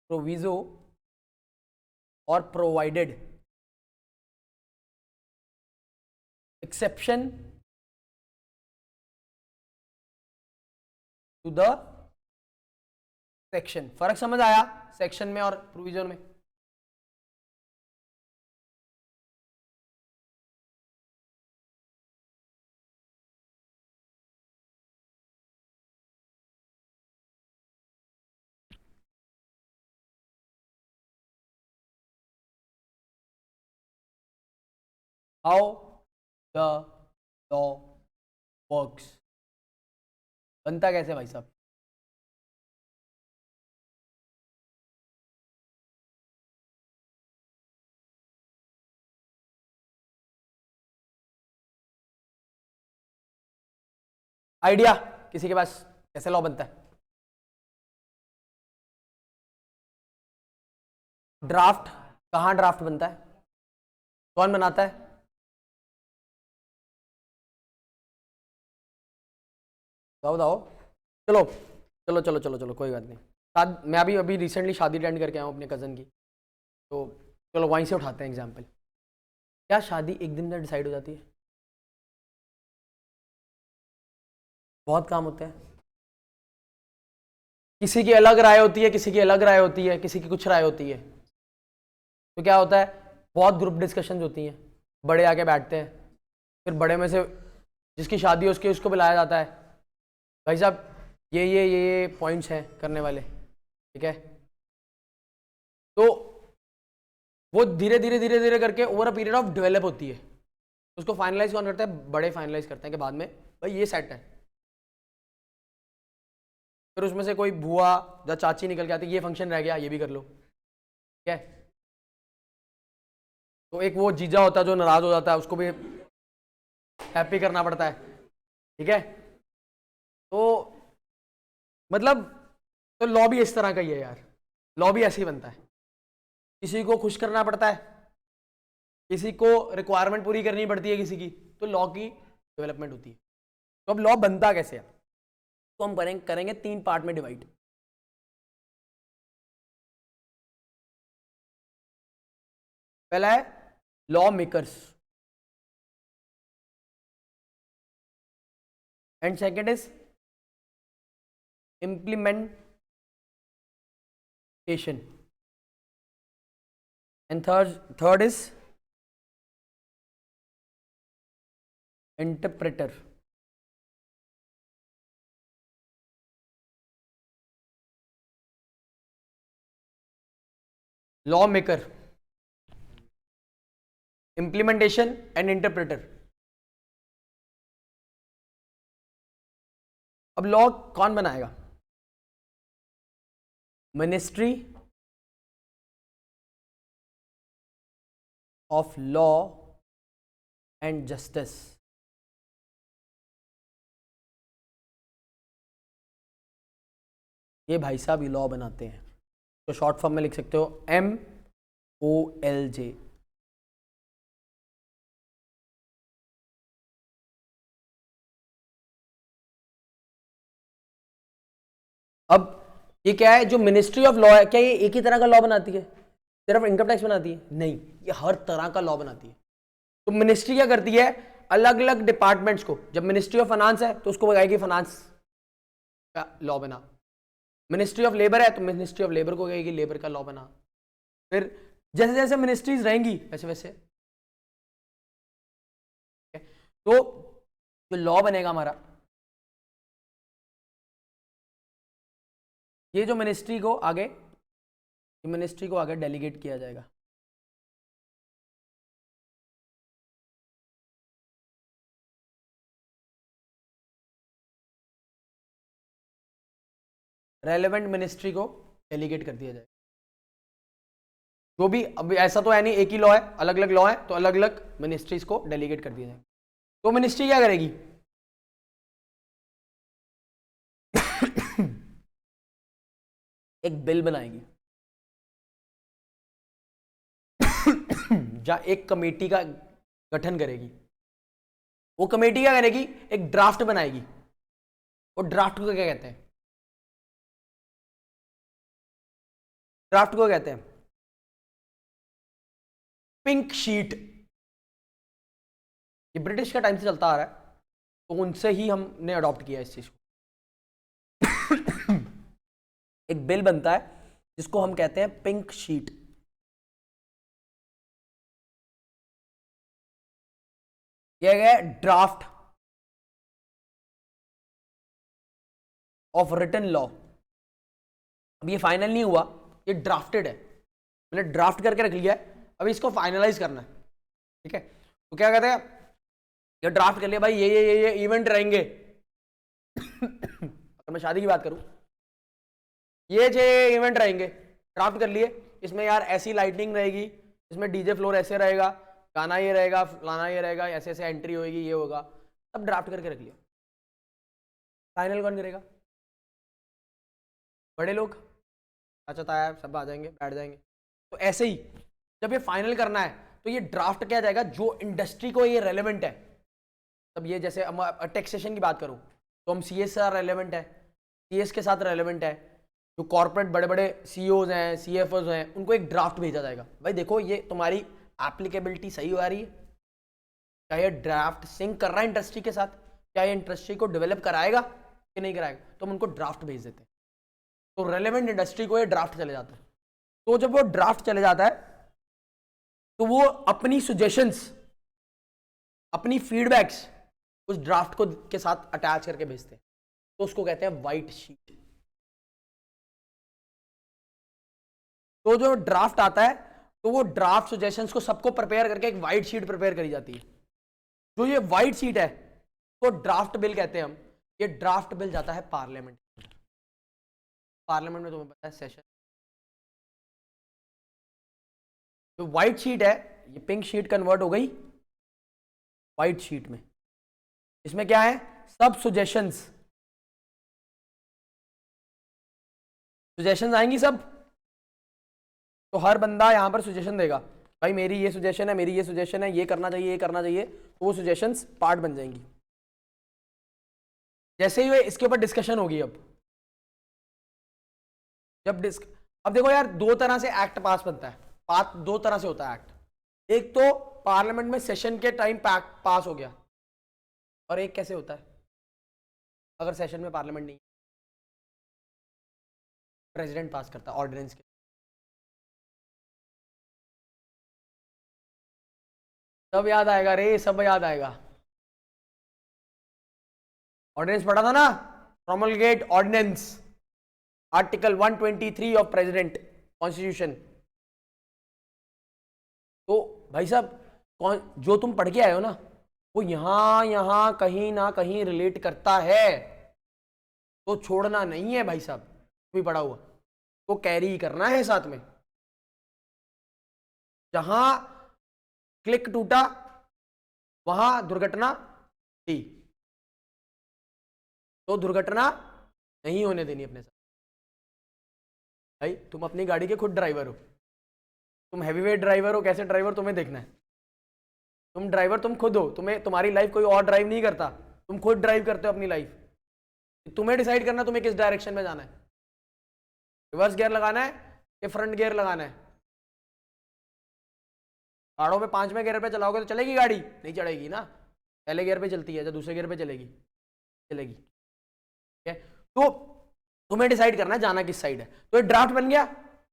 प्रोविजो और provided, exception to the section. फर्क समझ आया सेक्शन में और प्रोविजन में? हाउ द लॉ वर्क्स, बनता कैसे भाई साहब? आइडिया किसी के पास कैसे लॉ बनता है? ड्राफ्ट, कहाँ ड्राफ्ट बनता है, कौन बनाता है? बताओ बताओ। चलो चलो चलो चलो चलो, कोई बात नहीं। मैं अभी अभी रिसेंटली शादी अटेंड करके आया हूँ अपने कज़न की, तो चलो वहीं से उठाते हैं एग्जाम्पल। क्या शादी एक दिन में डिसाइड हो जाती है? बहुत काम होते हैं, किसी की अलग राय होती है, किसी की अलग राय होती है, किसी की कुछ राय होती है। तो क्या होता है, बहुत ग्रुप डिस्कशंस होती हैं, बड़े आके बैठते हैं, फिर बड़े में से जिसकी शादी है उसके उसको बुलाया जाता है, भाई साहब ये पॉइंट्स हैं करने वाले, ठीक है? तो वो धीरे धीरे धीरे धीरे करके over a period of develop होती है। उसको फाइनलाइज कौन करता है? बड़े फाइनलाइज करते हैं कि बाद में भाई ये सेट है। फिर उसमें से कोई बुआ या चाची निकल के आती है, ये फंक्शन रह गया, ये भी कर लो, ठीक है? तो एक वो जीजा होता है जो नाराज हो जाता है, उसको भी हैप्पी करना पड़ता है, ठीक है? तो मतलब, तो लॉ भी इस तरह का ही है यार, लॉ भी ऐसे ही बनता है, किसी को खुश करना पड़ता है, किसी को रिक्वायरमेंट पूरी करनी पड़ती है किसी की, तो लॉ की डेवलपमेंट होती है। तो अब लॉ बनता कैसे है, तो हम करेंगे 3 पार्ट में डिवाइड। पहला है law makers, and second is implementation, and third is interpreter. Law maker, implementation and interpreter. अब लॉ कौन बनाएगा? Ministry of law and justice. ये भाई साहब ये लॉ बनाते हैं, तो शॉर्ट फॉर्म में लिख सकते हो MOLJ. अब ये क्या है, जो मिनिस्ट्री ऑफ लॉ है, क्या ये एक ही तरह का लॉ बनाती है, सिर्फ इनकम टैक्स बनाती है? नहीं, ये हर तरह का लॉ बनाती है. तो मिनिस्ट्री क्या करती है, अलग अलग डिपार्टमेंट्स को, जब मिनिस्ट्री ऑफ फाइनेंस है तो उसको बताएगी फाइनेंस का लॉ बना. मिनिस्ट्री ऑफ लेबर है तो मिनिस्ट्री ऑफ लेबर को कहेगी लेबर का लॉ बना. फिर जैसे जैसे मिनिस्ट्रीज रहेंगी वैसे वैसे. तो जो लॉ बनेगा हमारा, ये जो मिनिस्ट्री को आगे डेलीगेट किया जाएगा. रेलेवेंट मिनिस्ट्री को डेलीगेट कर दिया जाएगा. जो भी, अभी ऐसा तो है नहीं एक ही लॉ है, अलग अलग लॉ है, तो अलग अलग मिनिस्ट्रीज को डेलीगेट कर दिया जाएगा. तो मिनिस्ट्री क्या करेगी, एक बिल बनाएगी, जहां एक कमेटी का गठन करेगी. वो कमेटी क्या करेगी, एक ड्राफ्ट बनाएगी. वो ड्राफ्ट को क्या कहते हैं, ड्राफ्ट को कहते हैं पिंक शीट. ये ब्रिटिश का टाइम से चलता आ रहा है, तो उनसे ही हमने अडॉप्ट किया इस चीज को. एक बिल बनता है जिसको हम कहते हैं पिंक शीट. यह है ड्राफ्ट ऑफ रिटन लॉ. अब ये फाइनल नहीं हुआ, ये ड्राफ्टेड है, मैंने ड्राफ्ट करके रख लिया है, अभी इसको फाइनलाइज करना है. ठीक है, तो क्या कहते हैं, ये ड्राफ्ट कर लिया भाई, ये इवेंट रहेंगे. अगर मैं शादी की बात करूं, ये 6 इवेंट रहेंगे, ड्राफ्ट कर लिए. इसमें यार ऐसी लाइटिंग रहेगी, इसमें डीजे फ्लोर ऐसे रहेगा, गाना ये रहेगा, फलाना ये रहेगा, ऐसे ऐसे एंट्री होगी, ये होगा, सब ड्राफ्ट करके रख लिया. फाइनल कौन करेगा, बड़े लोग, चाचा ताया सब आ जाएंगे, बैठ जाएंगे. तो ऐसे ही जब ये फाइनल करना है तो ये ड्राफ्ट क्या जाएगा, जो इंडस्ट्री को ये रेलेवेंट है. तब ये जैसे टैक्सेशन की बात करूं तो हम सीएस से रेलेवेंट है, सीएस के साथ रेलेवेंट है. जो कॉर्पोरेट बड़े बड़े सीईओज हैं, सीएफओज हैं, उनको एक ड्राफ्ट भेजा जाएगा, भाई देखो ये तुम्हारी एप्लीकेबिलिटी सही हो रही है, क्या ये ड्राफ्ट सिंक कर रहा है इंडस्ट्री के साथ, क्या ये इंडस्ट्री को डेवलप कराएगा कि नहीं कराएगा. तो हम उनको ड्राफ्ट भेज देते हैं, तो रेलेवेंट इंडस्ट्री को ये ड्राफ्ट चले जाता है. तो जब वो ड्राफ्ट चले जाता है तो वो अपनी सजेशंस, अपनी फीडबैक्स उस ड्राफ्ट को के साथ अटैच करके भेजते हैं, तो उसको कहते हैं व्हाइट शीट. तो जो ड्राफ्ट आता है तो वो ड्राफ्ट सजेशंस को सबको प्रिपेयर करके एक व्हाइट शीट प्रिपेयर करी जाती है. जो ये व्हाइट शीट है तो ड्राफ्ट बिल कहते हैं हम. ये ड्राफ्ट बिल जाता है पार्लियामेंट. पार्लियामेंट में तुम्हें पता है सेशन. जो व्हाइट शीट है, ये पिंक शीट कन्वर्ट हो गई व्हाइट शीट में. इसमें क्या है, सब सजेशंस आएंगी सब. तो हर बंदा यहां पर सजेशन देगा, भाई मेरी ये सजेशन है, मेरी ये सजेशन है, ये करना चाहिए, ये करना चाहिए. तो वो सजेशंस पार्ट बन जाएंगी. जैसे ही इसके ऊपर डिस्कशन होगी, अब देखो यार, 2 तरह से एक्ट पास बनता है. दो तरह से होता है एक्ट. एक तो पार्लियामेंट में सेशन के टाइम पास हो गया, और एक कैसे होता है अगर सेशन में पार्लियामेंट नहीं, प्रेसिडेंट पास करता है ऑर्डिनेंस के। सब याद आएगा रे, सब याद आएगा। ऑर्डिनेंस पढ़ा था ना, promulgate ordinance, article 123 of president constitution. तो भाई साहब कौन जो तुम पढ़ के आए हो ना, वो यहां यहां कहीं ना कहीं रिलेट करता है, तो छोड़ना नहीं है भाई साहब, भी पढ़ा हुआ तो कैरी करना है साथ में। जहां क्लिक टूटा वहां दुर्घटना थी, तो दुर्घटना नहीं होने देनी अपने साथ। भाई तुम अपनी गाड़ी के खुद ड्राइवर हो, तुम हैवीवेट ड्राइवर हो, कैसे ड्राइवर तुम्हें देखना है। तुम ड्राइवर तुम खुद हो, तुम्हें तुम्हारी लाइफ कोई और ड्राइव नहीं करता, तुम खुद ड्राइव करते हो अपनी लाइफ। तुम्हें डिसाइड करना तुम्हें किस डायरेक्शन में जाना है, रिवर्स गियर लगाना है कि फ्रंट गियर लगाना है। पहाड़ों में 5वें गियर पे चलाओगे तो चलेगी गाड़ी? नहीं चलेगी ना, पहले गियर पे चलती है, जब दूसरे गियर पे चलेगी चलेगी। ठीक है, तो तुम्हें डिसाइड करना है जाना किस साइड है। तो ये ड्राफ्ट बन गया,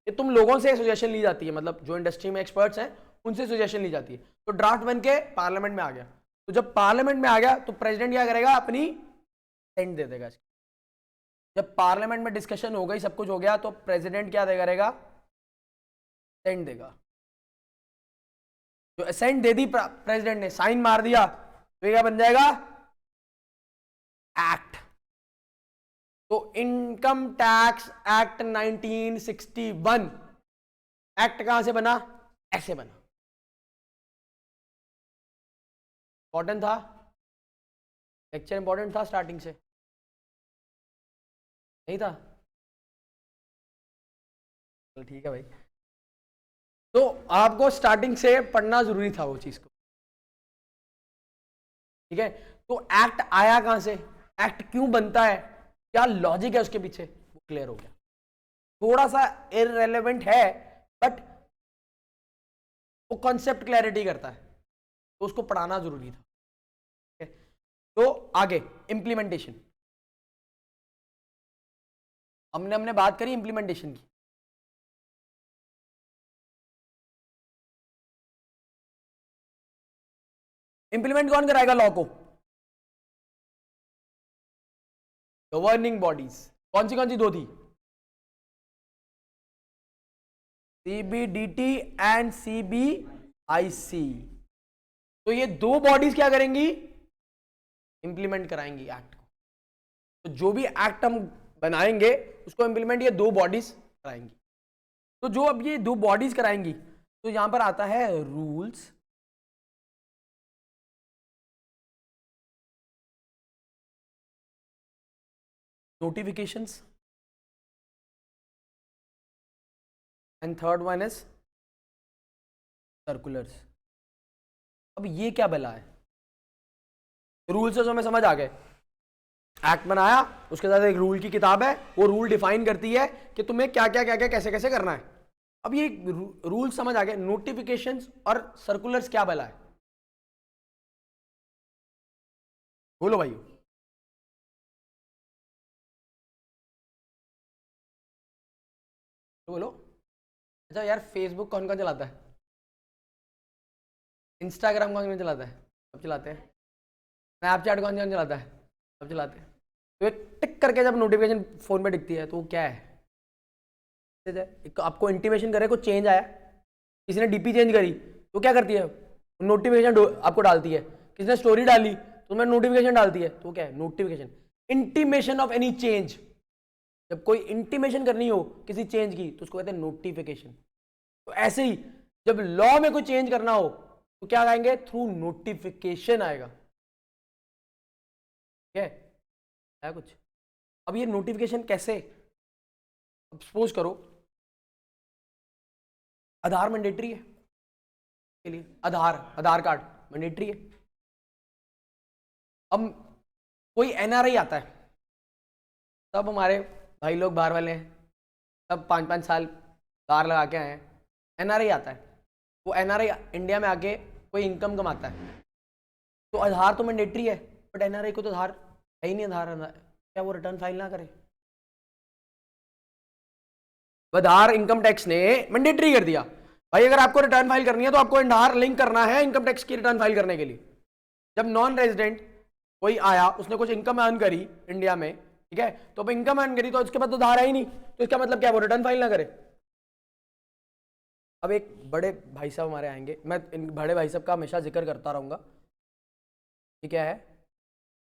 ये तुम लोगों से सजेशन ली जाती है, मतलब जो इंडस्ट्री में एक्सपर्ट्स हैं उनसे सजेशन ली जाती है। तो ड्राफ्ट बन के पार्लियामेंट में आ गया, तो जब पार्लियामेंट में आ गया तो प्रेसिडेंट क्या करेगा, अपनी सेंड दे देगा। जब पार्लियामेंट में डिस्कशन हो गई, सब कुछ हो गया, तो प्रेसिडेंट क्या दे करेगा, सेंड देगा। जो असेंट दे दी प्रेसिडेंट ने, साइन मार दिया, तो क्या बन जाएगा, एक्ट। तो इनकम टैक्स एक्ट 1961 एक्ट कहां से बना, ऐसे बना। इंपॉर्टेंट था लेक्चर, इंपॉर्टेंट था स्टार्टिंग से, नहीं था? ठीक है भाई, तो आपको स्टार्टिंग से पढ़ना जरूरी था वो चीज को। ठीक है, तो एक्ट आया कहां से, एक्ट क्यों बनता है, क्या लॉजिक है उसके पीछे, वो क्लियर हो गया। थोड़ा सा इररेलेवेंट है बट वो कॉन्सेप्ट क्लैरिटी करता है, तो उसको पढ़ाना जरूरी था। ठीक है, तो आगे इंप्लीमेंटेशन, हमने बात करी इंप्लीमेंटेशन की। इंप्लीमेंट कौन कराएगा लॉ को, गवर्निंग बॉडीज। कौन सी दो थी, सीबीडीटी एंड सीबीआईसी। तो ये दो बॉडीज क्या करेंगी, इंप्लीमेंट कराएंगी एक्ट को। तो जो भी एक्ट हम बनाएंगे उसको इंप्लीमेंट ये दो बॉडीज कराएंगी। तो जो अब ये दो बॉडीज कराएंगी, तो यहां पर आता है rules, notifications, and third one is circulars. अब ये क्या बला है, रूल्स से जो हमें समझ आ गए, एक्ट बनाया, उसके साथ एक रूल की किताब है, वो रूल डिफाइन करती है कि तुम्हें क्या क्या क्या क्या कैसे कैसे करना है। अब ये रूल समझ आ गए, नोटिफिकेशंस और सर्कुलर्स क्या बला है, बोलो भाई। बोलो। अच्छा यार, फेसबुक कौन कौन चलाता है, इंस्टाग्राम कौन कौन चलाता है, सब चलाते हैं। स्नैपचैट कौन कौन चलाता है, सब चलाते हैं। तो एक टिक करके जब नोटिफिकेशन फोन पे दिखती है तो वो क्या है, आपको इंटीमेशन करे कुछ चेंज आया, किसी ने डीपी चेंज करी तो क्या करती है, नोटिफिकेशन आपको डालती है। किसी ने स्टोरी डाली तो मैं नोटिफिकेशन डालती है, तो क्या है, notification, intimation of any change. जब कोई इंटीमेशन करनी हो किसी चेंज की तो उसको कहते हैं नोटिफिकेशन। तो ऐसे ही जब लॉ में कोई चेंज करना हो तो क्या आएंगे, थ्रू नोटिफिकेशन आएगा। ठीक है कुछ। अब ये नोटिफिकेशन कैसे, अब सपोज करो आधार मैंडेटरी है के लिए, आधार कार्ड मैंडेटरी है। अब कोई एनआरआई आता है, सब हमारे भाई लोग बाहर वाले हैं, सब 5-5 साल बाहर लगा के आए हैं। एनआरआई आता है, वो एनआरआई इंडिया में आके कोई इनकम कमाता है तो आधार तो मैंडेटरी है, बट एनआरआई को तो आधार है ही नहीं, आधार क्या वो रिटर्न फाइल ना करे? आधार इनकम टैक्स ने मैंडेटरी कर दिया भाई, अगर आपको रिटर्न फाइल करनी है तो आपको आधार लिंक करना है इनकम टैक्स की रिटर्न फाइल करने के लिए। जब नॉन रेजिडेंट कोई आया, उसने कुछ इनकम अर्न करी इंडिया में, ठीक है, तो अब इनकम अर्न करी तो उसके बाद तो आधार है ही नहीं, तो इसका मतलब क्या है, वो रिटर्न फाइल ना करे। अब एक बड़े भाई साहब हमारे आएंगे, मैं इन बड़े भाई साहब का हमेशा जिक्र करता रहूंगा। ये क्या है?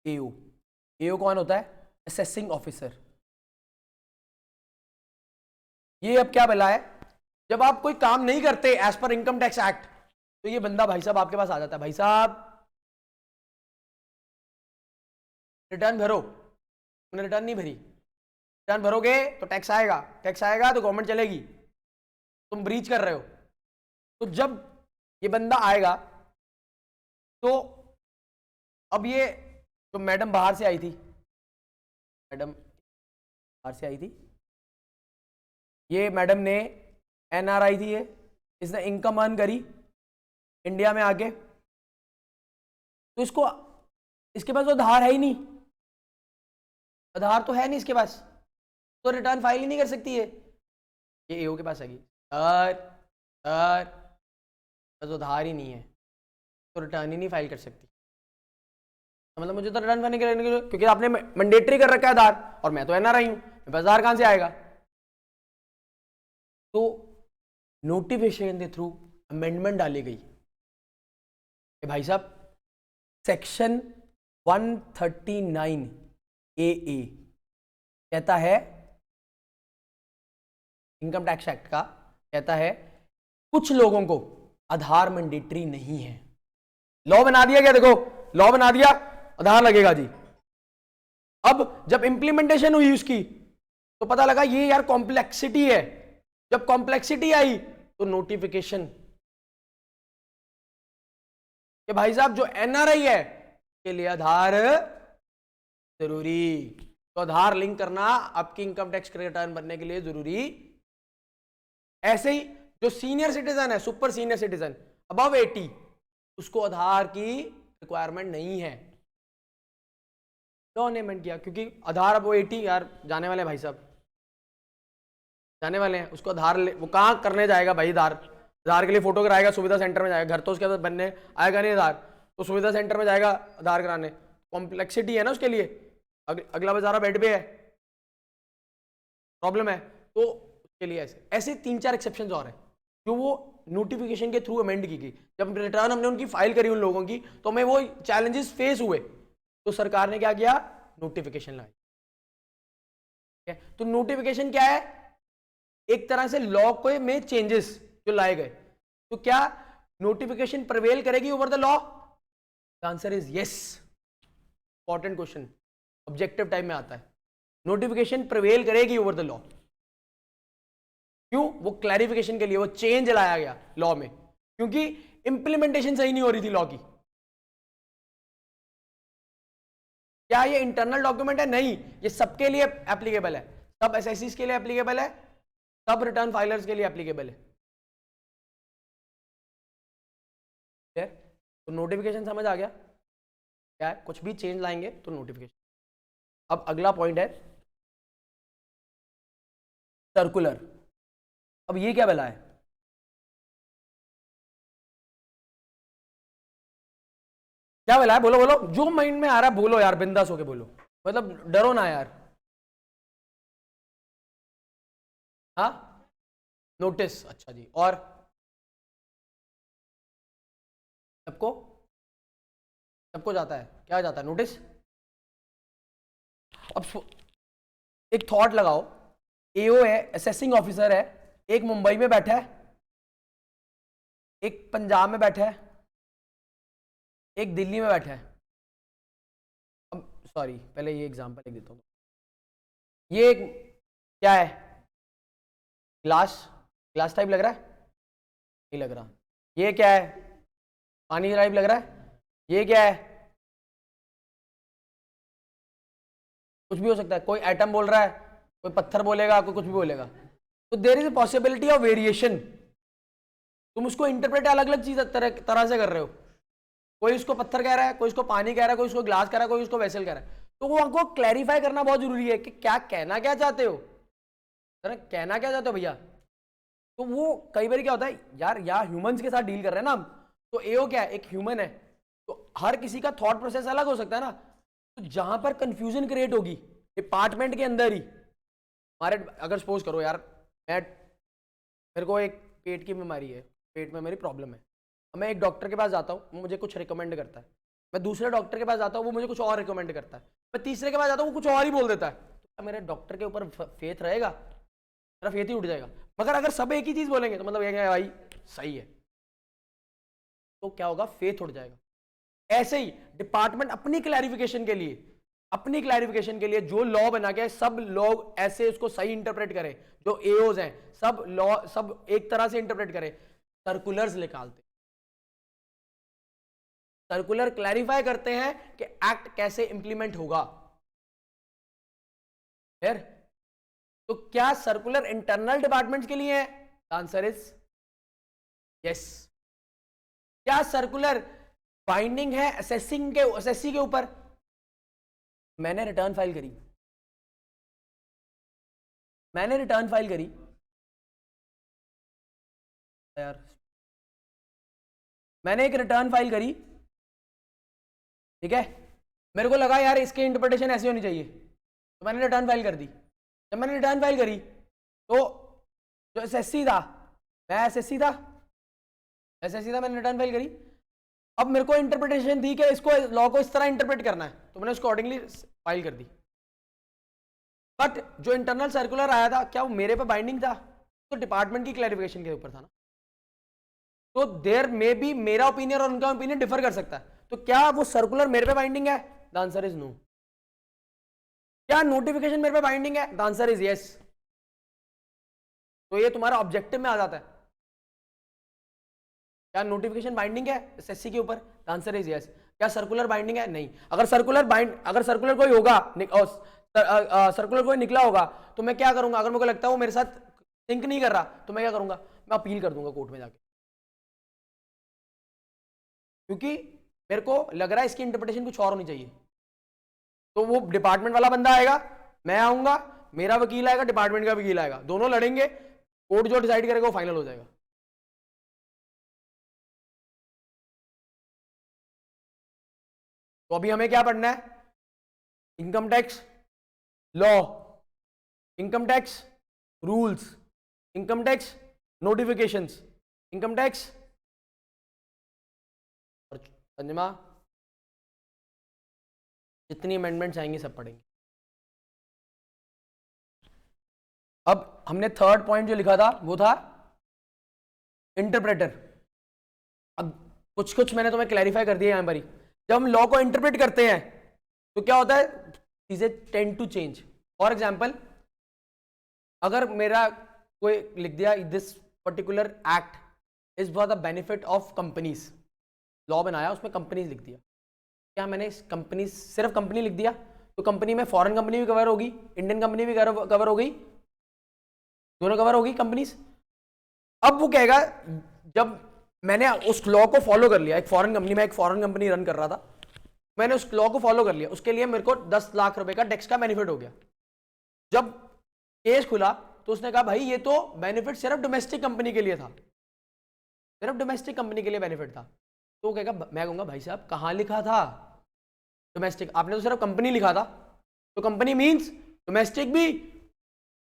एओ। एओ कौन होता है? Assessing officer. ये अब क्या भला है, जब आप कोई काम नहीं करते as per income tax act, तो ये बंदा भाई साहब आपके पास आ जाता है, भाई साहब रिटर्न भरो, तुमने रिटर्न नहीं भरी, रिटर्न भरोगे तो टैक्स आएगा, टैक्स आएगा तो गवर्नमेंट चलेगी, तुम ब्रीच कर रहे हो। तो जब ये बंदा आएगा तो अब ये जो मैडम बाहर से आई थी, मैडम बाहर से आई थी, ये मैडम ने एनआरआई थी, ये इसने इनकम अर्न करी इंडिया में आके, तो इसको इसके पास तो आधार है ही नहीं, आधार तो है नहीं इसके पास, तो रिटर्न फाइल ही नहीं कर सकती है। ये एओ के पास आएगी, सर सर तो आधार ही नहीं है तो रिटर्न ही नहीं फाइल कर सकती, मतलब मुझे तो रिटर्न करने के लिए, क्योंकि आपने मैंडेटरी कर रखा है आधार और मैं तो एनआरआई हूं, मेरे पास आधार कहां से आएगा? तो नोटिफिकेशन के थ्रू अमेंडमेंट डाली गई भाई साहब, सेक्शन 139 ए कहता है, इनकम टैक्स एक्ट का कहता है कुछ लोगों को आधार मैंडेटरी नहीं है। लॉ बना दिया गया, देखो लॉ बना दिया, आधार लगेगा जी। अब जब इंप्लीमेंटेशन हुई उसकी तो पता लगा ये यार कॉम्प्लेक्सिटी है, जब कॉम्प्लेक्सिटी आई तो नोटिफिकेशन कि भाई साहब जो एनआरआई है के लिए आधार जरूरी, तो आधार लिंक करना आपकी इनकम टैक्स रिटर्न भरने के लिए जरूरी। ऐसे ही जो सीनियर सिटीजन है, सुपर सीनियर सिटीजन अबव 80, उसको आधार की रिक्वायरमेंट नहीं है, लॉ ने अमेंड किया, क्योंकि आधार अब वो 80 यार जाने वाले भाई साहब, जाने वाले हैं, उसको आधार वो कहाँ करने जाएगा भाई? आधार के लिए फोटो कराएगा, सुविधा सेंटर में जाएगा, घर तो उसके बाद बनने आएगा नहीं आधार, तो सुविधा सेंटर में जाएगा आधार कराने, कॉम्प्लेक्सिटी है ना उसके लिए, अगला बेचारा बेड पे है, प्रॉब्लम है, तो उसके लिए ऐसे ऐसे 3-4 एक्सेप्शंस और हैं जो वो नोटिफिकेशन के थ्रू अमेंड की गई। जब रिटर्न हमने उनकी फाइल करी उन लोगों की, तो हमें वो चैलेंजेस फेस हुए, तो सरकार ने क्या किया, नोटिफिकेशन लाई। तो नोटिफिकेशन क्या है? एक तरह से लॉ को में चेंजेस जो लाए गए, तो क्या नोटिफिकेशन प्रिवेल करेगी over the law? The answer is yes. Important question, objective type में आता है, नोटिफिकेशन प्रिवेल करेगी ओवर द लॉ। क्यों? वो क्लैरिफिकेशन के लिए वो चेंज लाया गया लॉ में, क्योंकि इंप्लीमेंटेशन सही नहीं हो रही थी लॉ की। क्या ये इंटरनल डॉक्यूमेंट है? नहीं, ये सबके लिए एप्लीकेबल है, सब एसएससीज के लिए एप्लीकेबल है, सब रिटर्न फाइलर्स के लिए एप्लीकेबल है। तो नोटिफिकेशन समझ आ गया क्या है? कुछ भी चेंज लाएंगे तो नोटिफिकेशन। अब अगला पॉइंट है सर्कुलर। अब ये क्या भला है? क्या भला है? बोलो बोलो, जो माइंड में आ रहा है बोलो यार, बिंदास होके बोलो, मतलब डरो ना यार। हाँ, नोटिस, अच्छा जी, और सबको सबको जाता है, क्या जाता है? नोटिस। अब एक थॉट लगाओ, एओ है, असेसिंग ऑफिसर है, एक मुंबई में बैठा है, एक पंजाब में बैठा है, एक दिल्ली में बैठा है। अब सॉरी, पहले ये एग्जांपल लिख देता हूँ। ये एक क्या है? ग्लास, ग्लास टाइप लग रहा है? नहीं लग रहा। ये क्या है? पानी टाइप लग रहा है? ये क्या है? कुछ भी हो सकता है, कोई एटम बोल रहा है, कोई पत्थर बोलेगा, कोई कुछ भी बोलेगा। तो there is a possibility of variation. तुम उसको इंटरप्रेट अलग अलग चीज तरह से कर रहे हो। कोई इसको पत्थर कह रहा है, कोई इसको पानी कह रहा है, कोई इसको ग्लास कह रहा है, कोई इसको वेसल कह रहा है। तो वो हमको क्लैरिफाई करना बहुत जरूरी है कि क्या कहना क्या चाहते हो, कहना क्या चाहते हो भैया। तो वो कई बार क्या होता है यार, ह्यूमंस के साथ डील कर रहे हैं ना हम, तो एओ क्या है, एक ह्यूमन है, तो हर किसी का थॉट प्रोसेस अलग हो सकता है ना। तो जहां पर कंफ्यूजन क्रिएट होगी डिपार्टमेंट के अंदर ही, हमारे अगर सपोज करो यार, मेरे को एक पेट की बीमारी है, पेट में मेरी प्रॉब्लम है, मैं एक डॉक्टर के पास जाता हूँ, वो मुझे कुछ रिकमेंड करता है, मैं दूसरे डॉक्टर के पास जाता हूँ, वो मुझे कुछ और रिकमेंड करता है, मैं तीसरे के पास जाता हूँ, वो कुछ और ही बोल देता है, तो क्या मेरे डॉक्टर के ऊपर फेथ रहेगा? मेरा फेथ ही उठ जाएगा। मगर अगर सब एक ही चीज बोलेंगे तो मतलब ये क्या भाई सही है, तो क्या होगा, फेथ उठ जाएगा। ऐसे ही डिपार्टमेंट अपनी क्लैरिफिकेशन के लिए जो लॉ बना के सब लोग ऐसे उसको सही इंटरप्रेट करें, जो एओज हैं सब लॉ सब एक तरह से इंटरप्रेट करें, सर्कुलर्स निकालते, सर्कुलर क्लैरिफाई करते हैं कि एक्ट कैसे इंप्लीमेंट होगा। फिर तो क्या सर्कुलर इंटरनल डिपार्टमेंट्स के लिए है? Answer is yes. क्या सर्कुलर बाइंडिंग है एसएससी के ऊपर? मैंने रिटर्न फाइल करी यार, मैंने एक रिटर्न फाइल करी, ठीक है, मेरे को लगा यार इसकी इंटरप्रिटेशन ऐसी होनी चाहिए, तो मैंने रिटर्न फाइल कर दी। जब मैंने रिटर्न फाइल करी तो जो एसएससी था, मैंने रिटर्न फाइल करी, अब मेरे को इंटरप्रिटेशन थी कि इसको लॉ को इस तरह इंटरप्रेट करना है, तो मैंने उसको अकॉर्डिंगली फाइल कर दी। बट जो इंटरनल सर्कुलर आया था, क्या वो मेरे पे बाइंडिंग था? तो डिपार्टमेंट की क्लैरिफिकेशन के ऊपर था ना, तो देयर मे बी मेरा ओपिनियन और उनका ओपिनियन डिफर कर सकता है। तो क्या वो सर्कुलर मेरे पे बाइंडिंग है? The answer is no. क्या नोटिफिकेशन मेरे पे बाइंडिंग है? The answer is yes. तो ये तुम्हारा ऑब्जेक्टिव में आ जाता है, क्या नोटिफिकेशन बाइंडिंग है एसएससी के ऊपर? The answer is yes. क्या सर्कुलर बाइंडिंग है? नहीं। अगर सर्कुलर कोई होगा, सर्कुलर कोई निकला होगा, तो मैं क्या करूंगा? अगर मेरे को लगता है वो मेरे साथ सिंक नहीं कर रहा, तो मैं क्या करूंगा? मैं अपील कर दूंगा कोर्ट में जाके, क्योंकि मेरे को लग रहा है इसकी इंटरप्रिटेशन कुछ और होनी चाहिए। तो वो डिपार्टमेंट वाला बंदा आएगा, मैं आऊंगा, मेरा वकील आएगा, डिपार्टमेंट का वकील आएगा, दोनों लड़ेंगे, कोर्ट जो डिसाइड करेगा वो फाइनल हो जाएगा। तो अभी हमें क्या पढ़ना है? Income tax law, income tax rules, income tax notifications, income tax और पंजमा जितनी अमेंडमेंट्स आएंगी सब पढ़ेंगे। अब हमने थर्ड पॉइंट जो लिखा था वो था इंटरप्रेटर। अब कुछ मैंने तुम्हें क्लैरिफाई कर दिया यहां पर ही। जब हम लॉ को इंटरप्रेट करते हैं तो क्या होता है, चीजें tend to change. For example, अगर मेरा कोई लिख दिया this particular act is for the benefit of companies, law बनाया उसमें कंपनीज लिख दिया, क्या मैंने कंपनी सिर्फ कंपनी लिख दिया? तो कंपनी में फॉरेन कंपनी भी कवर होगी, इंडियन कंपनी भी कवर हो गई, दोनों कवर होगी कंपनीज। अब वो कहेगा, जब मैंने उस लॉ को फॉलो कर लिया, एक फॉरेन कंपनी रन कर रहा था, मैंने उस लॉ को फॉलो कर लिया, उसके लिए मेरे को 10 लाख रुपए का टैक्स का बेनिफिट हो गया। जब केस खुला तो उसने कहा भाई ये तो बेनिफिट सिर्फ डोमेस्टिक कंपनी के लिए था, सिर्फ डोमेस्टिक कंपनी के लिए बेनिफिट था। तो कहेगा, मैं कहूंगा भाई साहब कहां लिखा था डोमेस्टिक? आपने तो सिर्फ कंपनी लिखा था, तो कंपनी मींस डोमेस्टिक भी।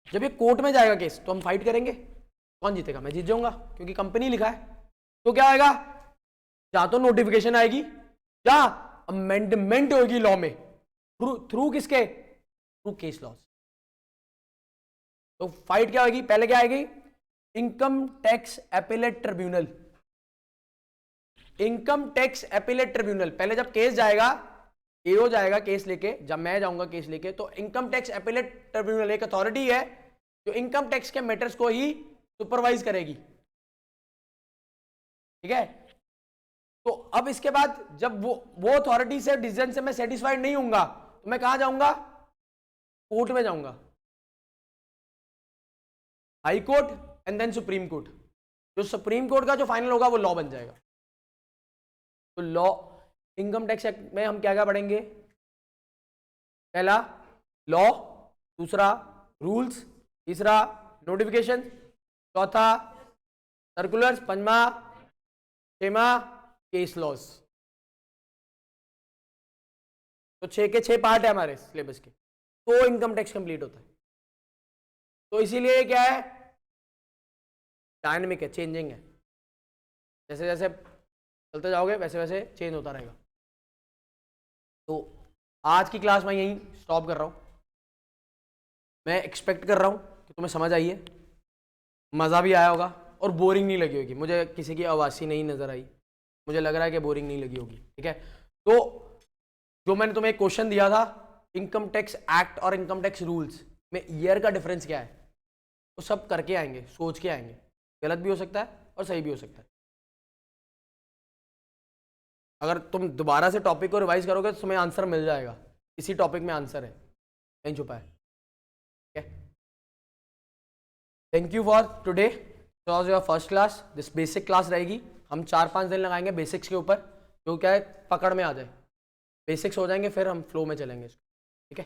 जब ये कोर्ट में जाएगा केस तो हम फाइट करेंगे, कौन जीतेगा? मैं जीत जाऊंगा, क्योंकि कंपनी लिखा है। तो क्या आएगा, या तो नोटिफिकेशन आएगी या अमेंडमेंट होगी लॉ में, थ्रू किसके? Through case laws. तो फाइट क्या होगी? पहले क्या आएगी? Income tax appellate tribunal, income tax appellate tribunal. पहले जब केस जाएगा, एओ जाएगा केस लेके, जब मैं जाऊंगा केस लेके, तो इनकम टैक्स एपेलेट ट्रिब्यूनल एक अथॉरिटी है जो इनकम टैक्स के मैटर्स को ही सुपरवाइज करेगी, ठीक है। तो अब इसके बाद जब वो अथॉरिटी से डिसीजन से मैं सेटिस्फाइड नहीं हूंगा, तो मैं कहां जाऊंगा? कोर्ट में जाऊंगा, high court and then supreme court. जो सुप्रीम कोर्ट का जो फाइनल होगा वो लॉ बन जाएगा। तो लॉ, इनकम टैक्स एक्ट में हम क्या क्या पढ़ेंगे? पहला लॉ, दूसरा रूल्स, तीसरा नोटिफिकेशन, चौथा सर्कुलर्स, पंजवा छठवां केस लॉज। तो 6 के 6 पार्ट है हमारे सिलेबस के, तो इनकम टैक्स कंप्लीट होता है। तो इसीलिए क्या है, डायनेमिक है, चेंजिंग है, जैसे जैसे चलते जाओगे वैसे वैसे चेंज होता रहेगा। तो आज की क्लास मैं यहीं स्टॉप कर रहा हूं। मैं एक्सपेक्ट कर रहा हूं कि तुम्हें समझ आई है, मज़ा भी आया होगा और बोरिंग नहीं लगी होगी। मुझे किसी की आवाज़ नहीं नज़र आई, मुझे लग रहा है कि बोरिंग नहीं लगी होगी। ठीक है, तो जो मैंने तुम्हें एक क्वेश्चन दिया था, इनकम टैक्स एक्ट और इनकम टैक्स रूल्स में ईयर का डिफरेंस क्या है, वो सब करके आएंगे, सोच के आएंगे। गलत भी हो सकता है और सही भी हो सकता है। अगर तुम दोबारा से टॉपिक को रिवाइज करोगे तो तुम्हें आंसर मिल जाएगा, इसी टॉपिक में आंसर है, नहीं छुपा है। ठीक है, thank you for today, was your first class. This basic class रहेगी, हम 4-5 दिन लगाएंगे बेसिक्स के ऊपर, जो क्या है पकड़ में आ जाए, बेसिक्स हो जाएंगे, फिर हम फ्लो में चलेंगे। ठीक है।